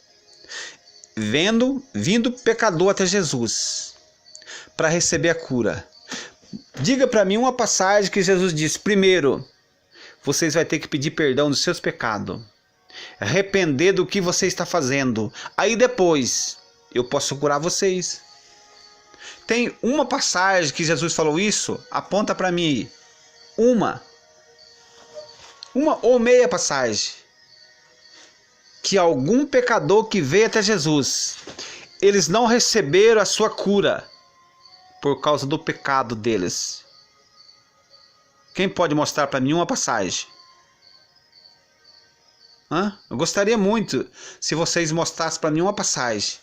Vindo pecador até Jesus para receber a cura. Diga para mim uma passagem que Jesus disse, primeiro, vocês vão ter que pedir perdão dos seus pecados, arrepender do que você está fazendo, aí depois eu posso curar vocês. Tem uma passagem que Jesus falou isso? Aponta para mim. Uma ou meia passagem. Que algum pecador que veio até Jesus, eles não receberam a sua cura por causa do pecado deles. Quem pode mostrar para mim uma passagem? Eu gostaria muito se vocês mostrassem para mim uma passagem.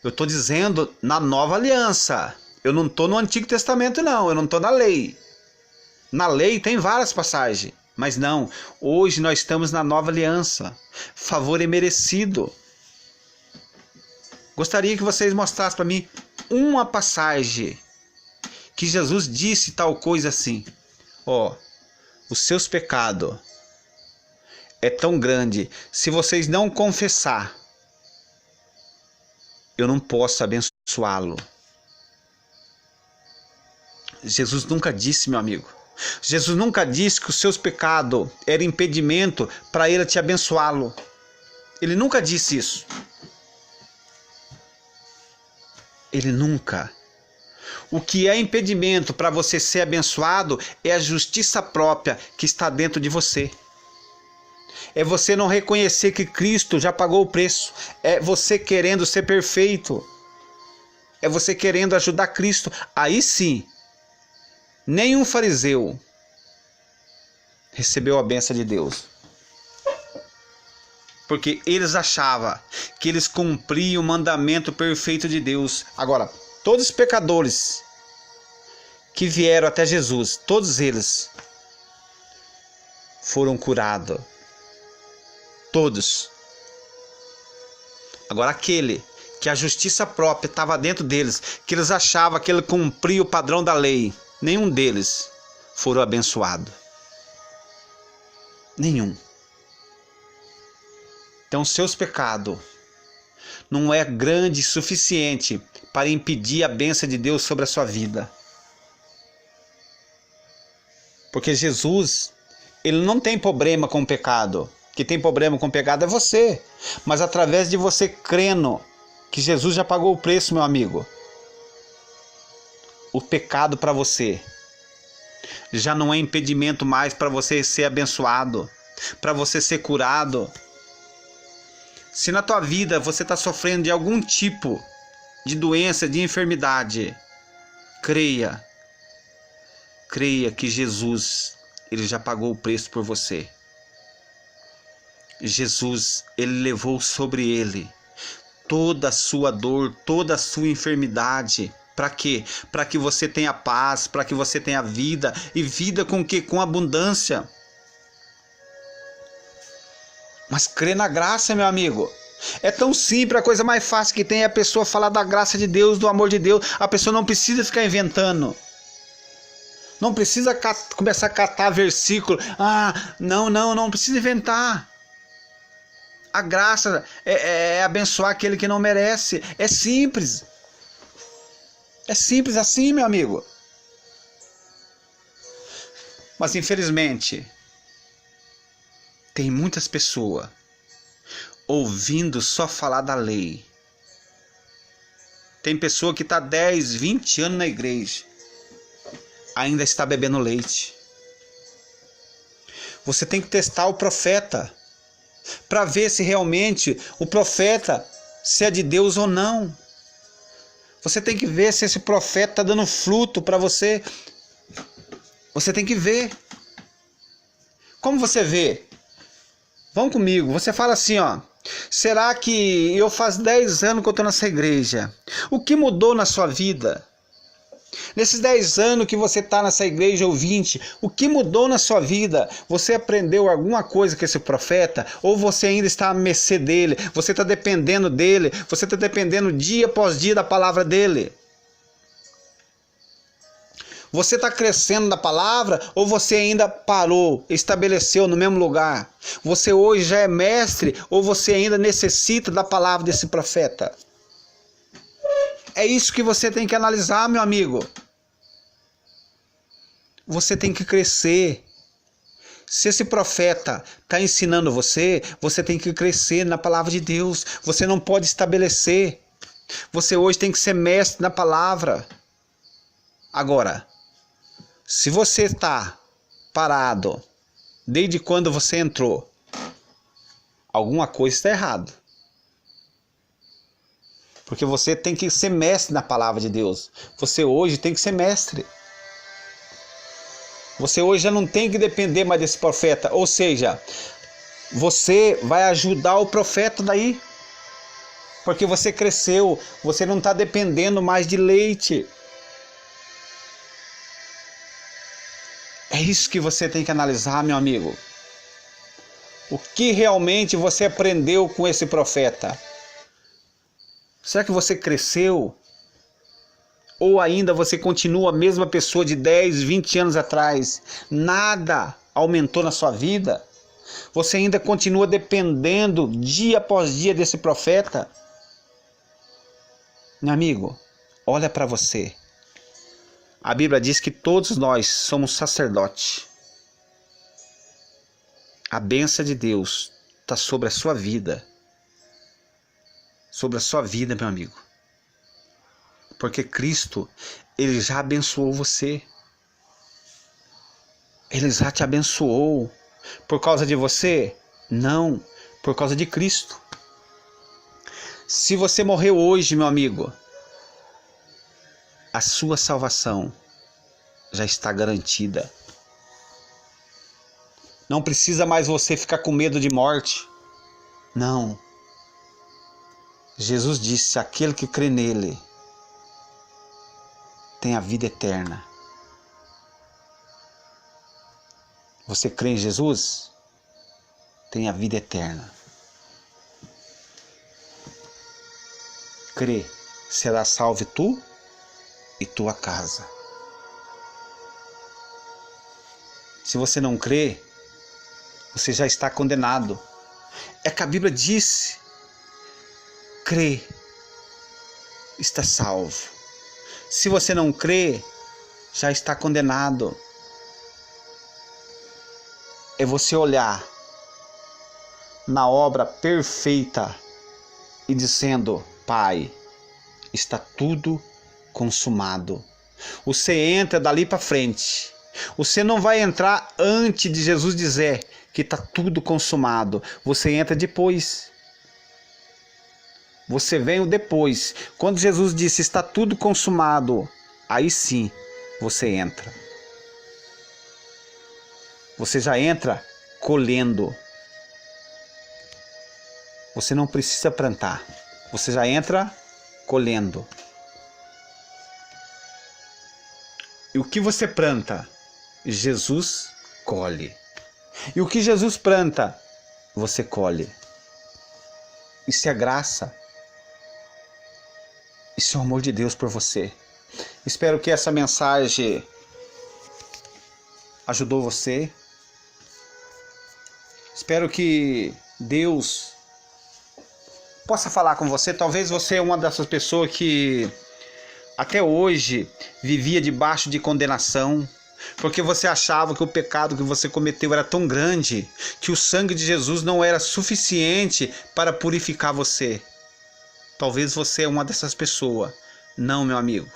Eu estou dizendo na nova aliança. Eu não estou no Antigo Testamento não, eu não estou na lei. Na lei tem várias passagens. Mas não, hoje nós estamos na nova aliança. Favor imerecido. Gostaria que vocês mostrassem para mim uma passagem que Jesus disse tal coisa assim. Ó, os seus pecados é tão grande, se vocês não confessar, eu não posso abençoá-lo. Jesus nunca disse, meu amigo. Jesus nunca disse que os seus pecados eram impedimento para ele te abençoá-lo. Ele nunca disse isso. Ele nunca. O que é impedimento para você ser abençoado é a justiça própria que está dentro de você. É você não reconhecer que Cristo já pagou o preço. É você querendo ser perfeito. É você querendo ajudar Cristo. Aí sim, nenhum fariseu recebeu a bênção de Deus. Porque eles achavam que eles cumpriam o mandamento perfeito de Deus. Agora, todos os pecadores que vieram até Jesus, todos eles foram curados. Todos. Agora aquele que a justiça própria estava dentro deles, que eles achavam que ele cumpria o padrão da lei, nenhum deles foram abençoados. Nenhum. Então seus pecados não é grande o suficiente para impedir a bênção de Deus sobre a sua vida. Porque Jesus, ele não tem problema com o pecado. Quem tem problema com o pecado é você. Mas através de você crendo que Jesus já pagou o preço, meu amigo, o pecado para você já não é impedimento mais para você ser abençoado, para você ser curado. Se na tua vida você está sofrendo de algum tipo de doença, de enfermidade, creia que Jesus, ele já pagou o preço por você. Jesus, ele levou sobre ele toda a sua dor, toda a sua enfermidade. Para quê? Para que você tenha paz, para que você tenha vida, e vida com quê? Com abundância. Mas crê na graça, meu amigo. É tão simples, a coisa mais fácil que tem é a pessoa falar da graça de Deus, do amor de Deus. A pessoa não precisa ficar inventando. Não precisa começar a catar versículo. Não precisa inventar. A graça é abençoar aquele que não merece. É simples. É simples assim, meu amigo. Mas infelizmente, tem muitas pessoas ouvindo só falar da lei. Tem pessoa que está 10, 20 anos na igreja, ainda está bebendo leite. Você tem que testar o profeta para ver se realmente o profeta se é de Deus ou não. Você tem que ver se esse profeta está dando fruto para você. Você tem que ver. Como você vê? Vão comigo. Você fala assim, ó. Será que eu faz 10 anos que eu estou nessa igreja? O que mudou na sua vida? Nesses 10 anos que você está nessa igreja ou 20, o que mudou na sua vida? Você aprendeu alguma coisa com esse profeta? Ou você ainda está à mercê dele? Você está dependendo dele? Você está dependendo dia após dia da palavra dele? Você está crescendo na palavra ou você ainda parou, estabeleceu no mesmo lugar? Você hoje já é mestre ou você ainda necessita da palavra desse profeta? É isso que você tem que analisar, meu amigo. Você tem que crescer. Se esse profeta está ensinando você, você tem que crescer na palavra de Deus. Você não pode estabelecer. Você hoje tem que ser mestre na palavra. Agora, se você está parado desde quando você entrou, alguma coisa está errada. Porque você tem que ser mestre na palavra de Deus. Você hoje tem que ser mestre. Você hoje já não tem que depender mais desse profeta. Ou seja, você vai ajudar o profeta daí. Porque você cresceu. Você não está dependendo mais de leite. É isso que você tem que analisar, meu amigo. O que realmente você aprendeu com esse profeta? Será que você cresceu? Ou ainda você continua a mesma pessoa de 10, 20 anos atrás? Nada aumentou na sua vida? Você ainda continua dependendo dia após dia desse profeta? Meu amigo, olha para você. A Bíblia diz que todos nós somos sacerdotes. A bênção de Deus está sobre a sua vida. Sobre a sua vida, meu amigo. Porque Cristo, ele já abençoou você. Ele já te abençoou. Por causa de você, Não, por causa de Cristo. Se você morreu hoje, meu amigo, a sua salvação já está garantida. Não precisa mais você ficar com medo de morte. Não. Jesus disse: aquele que crê nele tem a vida eterna. Você crê em Jesus? Tem a vida eterna. Crê, será salvo tu e tua casa. Se você não crê, você já está condenado. É que a Bíblia disse: crê, está salvo. Se você não crê, já está condenado. É você olhar na obra perfeita e dizendo: Pai, está tudo consumado. Você entra dali para frente. Você não vai entrar antes de Jesus dizer que está tudo consumado. Você entra depois. Você vem depois. Quando Jesus disse: está tudo consumado, aí sim você entra. Você já entra colhendo. Você não precisa plantar. Você já entra colhendo. E o que você planta, Jesus colhe. E o que Jesus planta, você colhe. Isso é graça. Isso é o amor de Deus por você. Espero que essa mensagem ajudou você. Espero que Deus possa falar com você. Talvez você é uma dessas pessoas que até hoje vivia debaixo de condenação, porque você achava que o pecado que você cometeu era tão grande que o sangue de Jesus não era suficiente para purificar você. Talvez você é uma dessas pessoas. Não, meu amigo.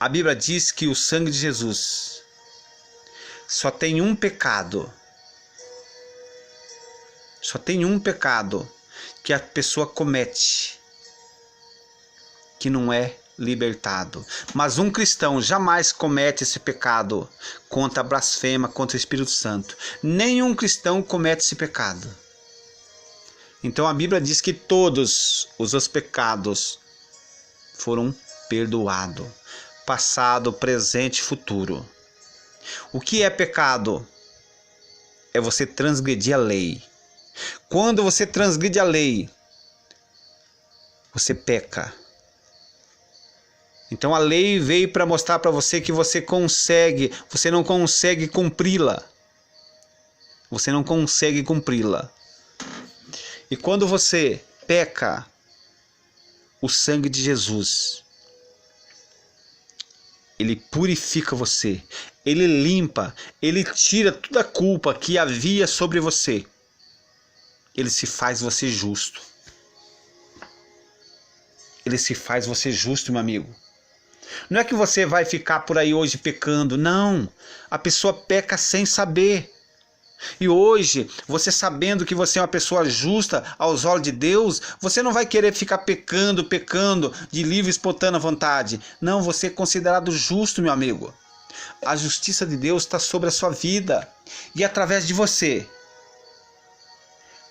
A Bíblia diz que o sangue de Jesus só tem um pecado. Só tem um pecado que a pessoa comete, que não é libertado. Mas um cristão jamais comete esse pecado contra a blasfema, contra o Espírito Santo. Nenhum cristão comete esse pecado. Então a Bíblia diz que todos os pecados foram perdoados. Passado, presente e futuro. O que é pecado? É você transgredir a lei. Quando você transgride a lei, você peca. Então a lei veio para mostrar para você que você não consegue cumpri-la. Você não consegue cumpri-la. E quando você peca, o sangue de Jesus, ele purifica você, ele limpa, ele tira toda a culpa que havia sobre você. Ele se faz você justo. Ele se faz você justo, meu amigo. Não é que você vai ficar por aí hoje pecando, não. A pessoa peca sem saber. E hoje, você sabendo que você é uma pessoa justa aos olhos de Deus, você não vai querer ficar pecando de livre e espontânea vontade. Não, você é considerado justo, meu amigo. A justiça de Deus está sobre a sua vida. E através de você,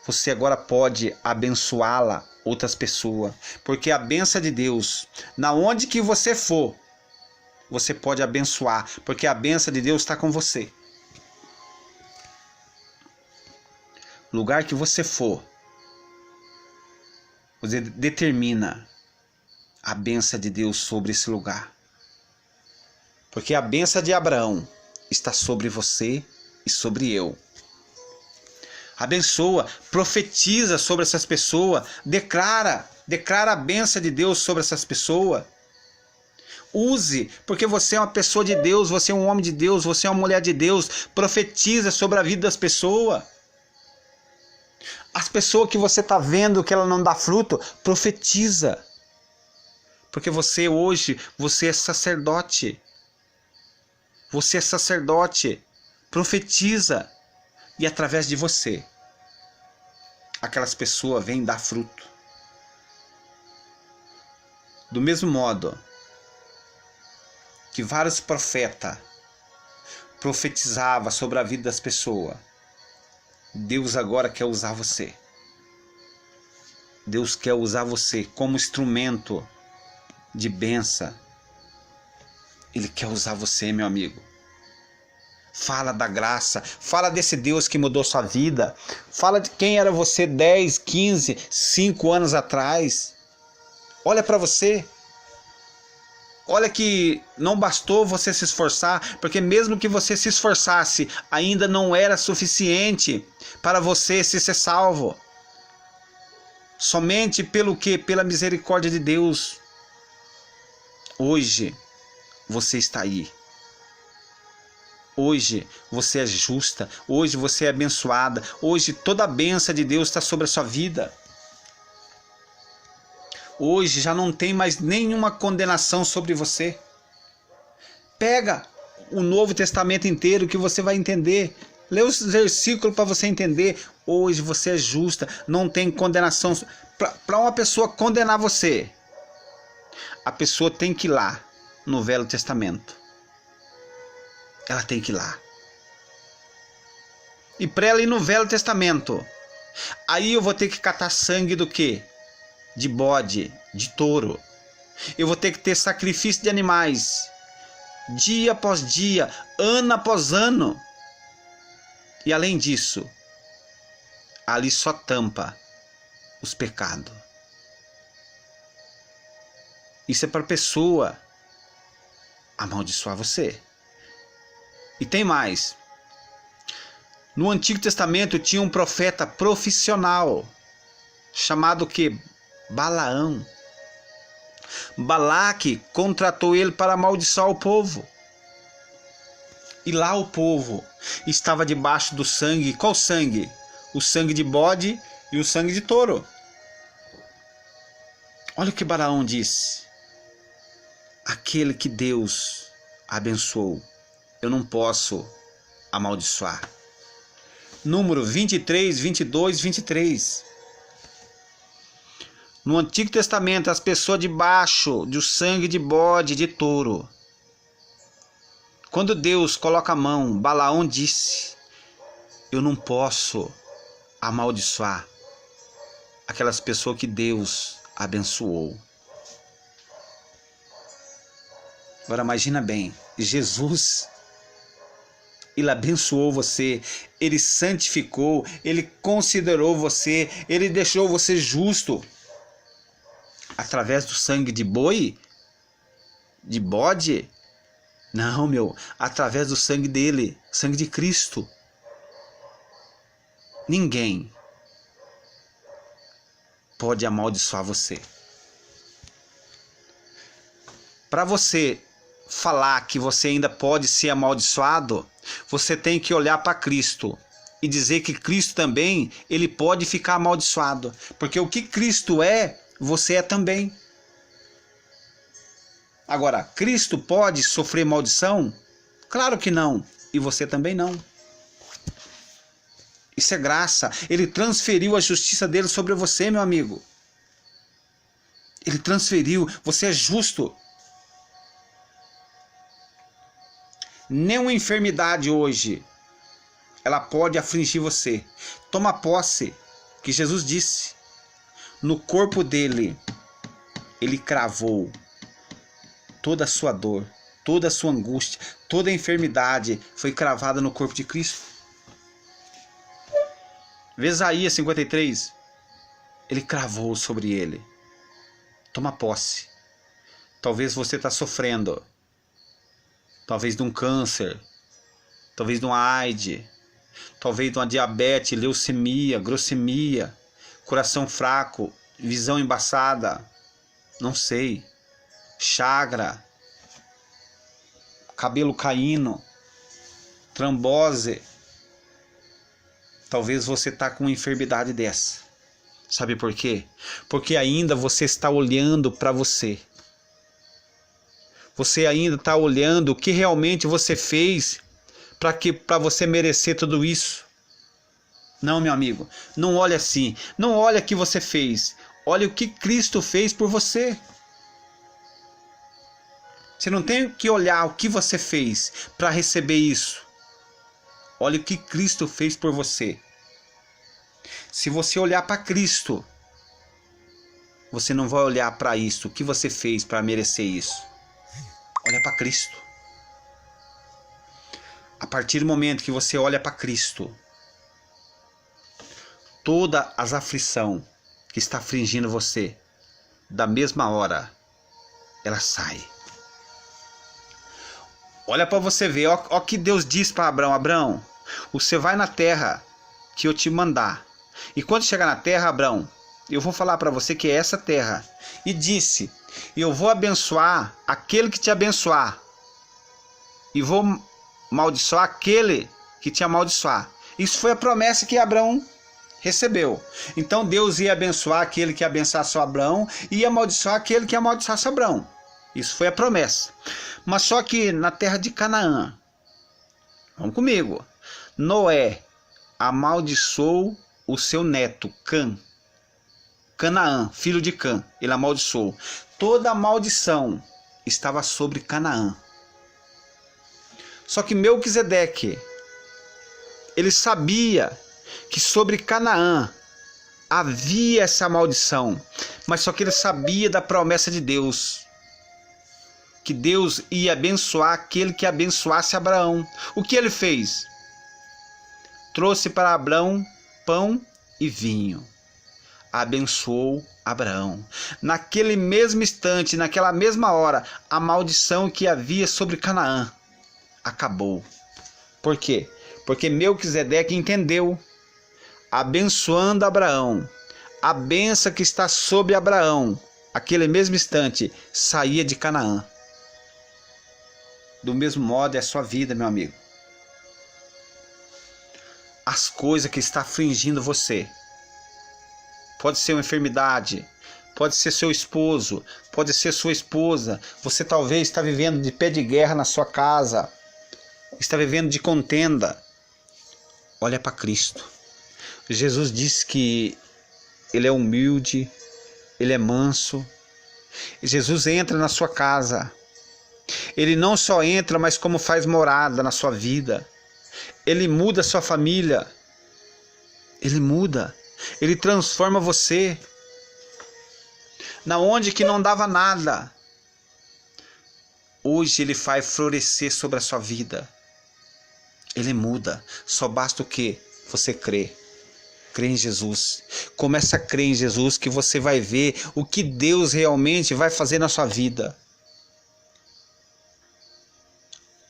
você agora pode abençoá-la, outras pessoas. Porque a bênção de Deus, na onde que você for, você pode abençoar. Porque a bênção de Deus está com você. Lugar que você for, você determina a bênção de Deus sobre esse lugar. Porque a bênção de Abraão está sobre você e sobre eu. Abençoa, profetiza sobre essas pessoas, declara a bênção de Deus sobre essas pessoas. Use, porque você é uma pessoa de Deus, você é um homem de Deus, você é uma mulher de Deus. Profetiza sobre a vida das pessoas. As pessoas que você está vendo que ela não dá fruto, profetiza. Porque você hoje, você é sacerdote. Você é sacerdote. Profetiza. E através de você, aquelas pessoas vêm dar fruto. Do mesmo modo que vários profetas profetizavam sobre a vida das pessoas, Deus agora quer usar você. Deus quer usar você como instrumento de bênção. Ele quer usar você, meu amigo. Fala da graça, fala desse Deus que mudou sua vida. Fala de quem era você 10, 15, 5 anos atrás. Olha para você. Olha que não bastou você se esforçar, porque mesmo que você se esforçasse, ainda não era suficiente para você ser salvo. Somente pelo quê? Pela misericórdia de Deus. Hoje você está aí. Hoje você é justa. Hoje você é abençoada. Hoje toda a bênção de Deus está sobre a sua vida. Hoje já não tem mais nenhuma condenação sobre você. Pega o Novo Testamento inteiro que você vai entender. Lê os versículos para você entender. Hoje você é justa, não tem condenação. Para uma pessoa condenar você, a pessoa tem que ir lá no Velho Testamento. Ela tem que ir lá. E para ela ir no Velho Testamento, aí eu vou ter que catar sangue do quê? De bode, de touro. Eu vou ter que ter sacrifício de animais, dia após dia, ano após ano. E além disso, ali só tampa os pecados. Isso é para a pessoa amaldiçoar você. E tem mais. No Antigo Testamento tinha um profeta profissional, chamado que Balaão. Balaque contratou ele para amaldiçoar o povo. E lá o povo estava debaixo do sangue. Qual sangue? O sangue de bode e o sangue de touro. Olha o que Balaão disse. Aquele que Deus abençoou, eu não posso amaldiçoar. Número 23, 22, 23. No Antigo Testamento, as pessoas debaixo do sangue de bode, de touro. Quando Deus coloca a mão, Balaão disse, eu não posso amaldiçoar aquelas pessoas que Deus abençoou. Agora imagina bem, Jesus, Ele abençoou você, Ele santificou, Ele considerou você, Ele deixou você justo. Através do sangue de boi? De bode? Não, meu, através do sangue dele, sangue de Cristo. Ninguém pode amaldiçoar você. Para você falar que você ainda pode ser amaldiçoado, você tem que olhar para Cristo e dizer que Cristo também, ele pode ficar amaldiçoado. Porque o que Cristo é, você é também. Agora, Cristo pode sofrer maldição? Claro que não. E você também não. Isso é graça. Ele transferiu a justiça dele sobre você, meu amigo. Ele transferiu. Você é justo. Nenhuma enfermidade hoje, ela pode afligir você. Toma posse que Jesus disse. No corpo dele, ele cravou toda a sua dor, toda a sua angústia, toda a enfermidade foi cravada no corpo de Cristo. Vê Isaías 53, ele cravou sobre ele. Toma posse. Talvez você está sofrendo, talvez de um câncer, talvez de uma AIDS, talvez de uma diabetes, leucemia, grossemia, coração fraco, visão embaçada, não sei, chagra, cabelo caindo, trombose. Talvez você está com uma enfermidade dessa. Sabe por quê? Porque ainda você está olhando para você. Você ainda está olhando o que realmente você fez para você merecer tudo isso. Não, meu amigo, não olhe assim. Não olhe o que você fez. Olhe o que Cristo fez por você. Você não tem que olhar o que você fez para receber isso. Olhe o que Cristo fez por você. Se você olhar para Cristo, você não vai olhar para isso, o que você fez para merecer isso. Olha para Cristo. A partir do momento que você olha para Cristo, toda as aflição que está afligindo você, da mesma hora, ela sai. Olha para você ver, ó que Deus diz para Abraão: Abraão, você vai na terra que eu te mandar. E quando chegar na terra, Abraão, eu vou falar para você que é essa terra. E disse: eu vou abençoar aquele que te abençoar, e vou amaldiçoar aquele que te amaldiçoar. Isso foi a promessa que Abraão recebeu. Então Deus ia abençoar aquele que abençoasse Abraão e ia amaldiçoar aquele que amaldiçoasse Abraão. Isso foi a promessa. Mas só que na terra de Canaã, vamos comigo, Noé amaldiçoou o seu neto Canaã, filho de Cã. Ele amaldiçoou. Toda a maldição estava sobre Canaã. Só que Melquisedeque, ele sabia que sobre Canaã havia essa maldição, mas só que ele sabia da promessa de Deus, que Deus ia abençoar aquele que abençoasse Abraão. O que ele fez? Trouxe para Abraão pão e vinho. Abençoou Abraão. Naquele mesmo instante, naquela mesma hora, a maldição que havia sobre Canaã acabou. Por quê? Porque Melquisedeque entendeu, abençoando Abraão, a bênção que está sobre Abraão, aquele mesmo instante, saía de Canaã. Do mesmo modo é a sua vida, meu amigo. As coisas que estão afligindo você, pode ser uma enfermidade, pode ser seu esposo, pode ser sua esposa. Você talvez está vivendo de pé de guerra na sua casa, está vivendo de contenda. Olha para Cristo. Jesus disse que Ele é humilde, Ele é manso. Jesus entra na sua casa. Ele não só entra, mas como faz morada na sua vida. Ele muda a sua família. Ele muda. Ele transforma você. Na onde que não dava nada, hoje Ele faz florescer sobre a sua vida. Ele muda. Só basta o quê? Você crer. Crê em Jesus. Começa a crer em Jesus, que você vai ver o que Deus realmente vai fazer na sua vida.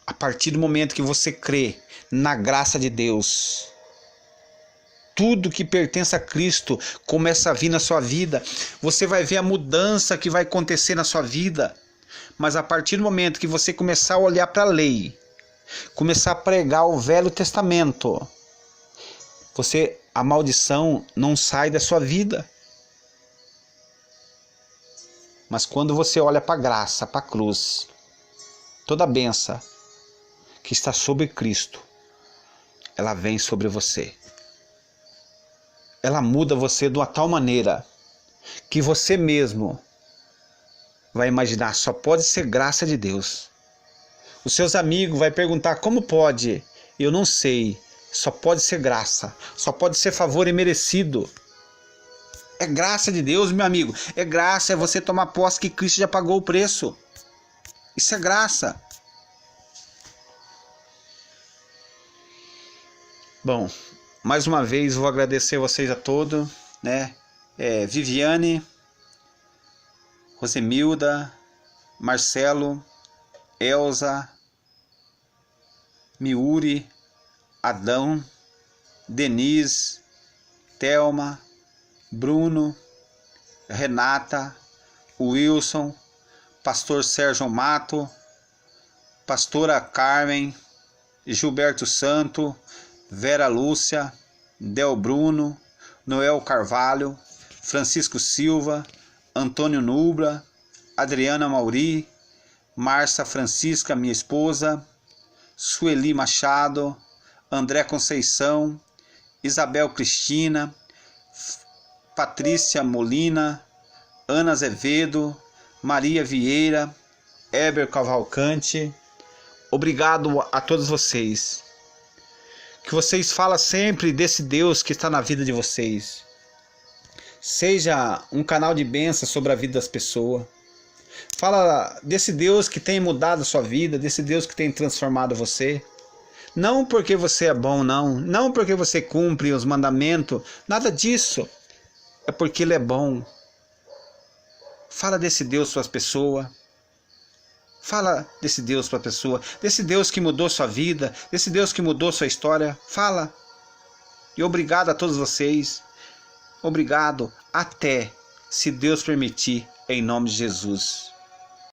A partir do momento que você crê na graça de Deus, tudo que pertence a Cristo começa a vir na sua vida. Você vai ver a mudança que vai acontecer na sua vida. Mas a partir do momento que você começar a olhar para a lei, começar a pregar o Velho Testamento, a maldição não sai da sua vida. Mas quando você olha para a graça, para a cruz, toda a bênção que está sobre Cristo, ela vem sobre você. Ela muda você de uma tal maneira que você mesmo vai imaginar, só pode ser graça de Deus. Os seus amigos vão perguntar: como pode? Eu não sei. Só pode ser graça. Só pode ser favor imerecido. É graça de Deus, meu amigo. É graça, é você tomar posse que Cristo já pagou o preço. Isso é graça. Bom, mais uma vez vou agradecer vocês a todos, né? Viviane, Rosemilda, Marcelo, Elza, Miuri, Adão, Denise, Thelma, Bruno, Renata, Wilson, Pastor Sérgio Mato, Pastora Carmen, Gilberto Santo, Vera Lúcia, Del Bruno, Noel Carvalho, Francisco Silva, Antônio Nubra, Adriana Mauri, Márcia Francisca, minha esposa, Sueli Machado, André Conceição, Isabel Cristina, Patrícia Molina, Ana Azevedo, Maria Vieira, Heber Cavalcante. Obrigado a todos vocês. Que vocês falem sempre desse Deus que está na vida de vocês. Seja um canal de bênção sobre a vida das pessoas. Fala desse Deus que tem mudado a sua vida, desse Deus que tem transformado você. Não porque você é bom, não porque você cumpre os mandamentos, nada disso. É porque Ele é bom. Fala desse Deus para as pessoas. Fala desse Deus para a pessoa, desse Deus que mudou sua vida, desse Deus que mudou sua história. Fala. E obrigado a todos vocês. Obrigado. Até, se Deus permitir, em nome de Jesus.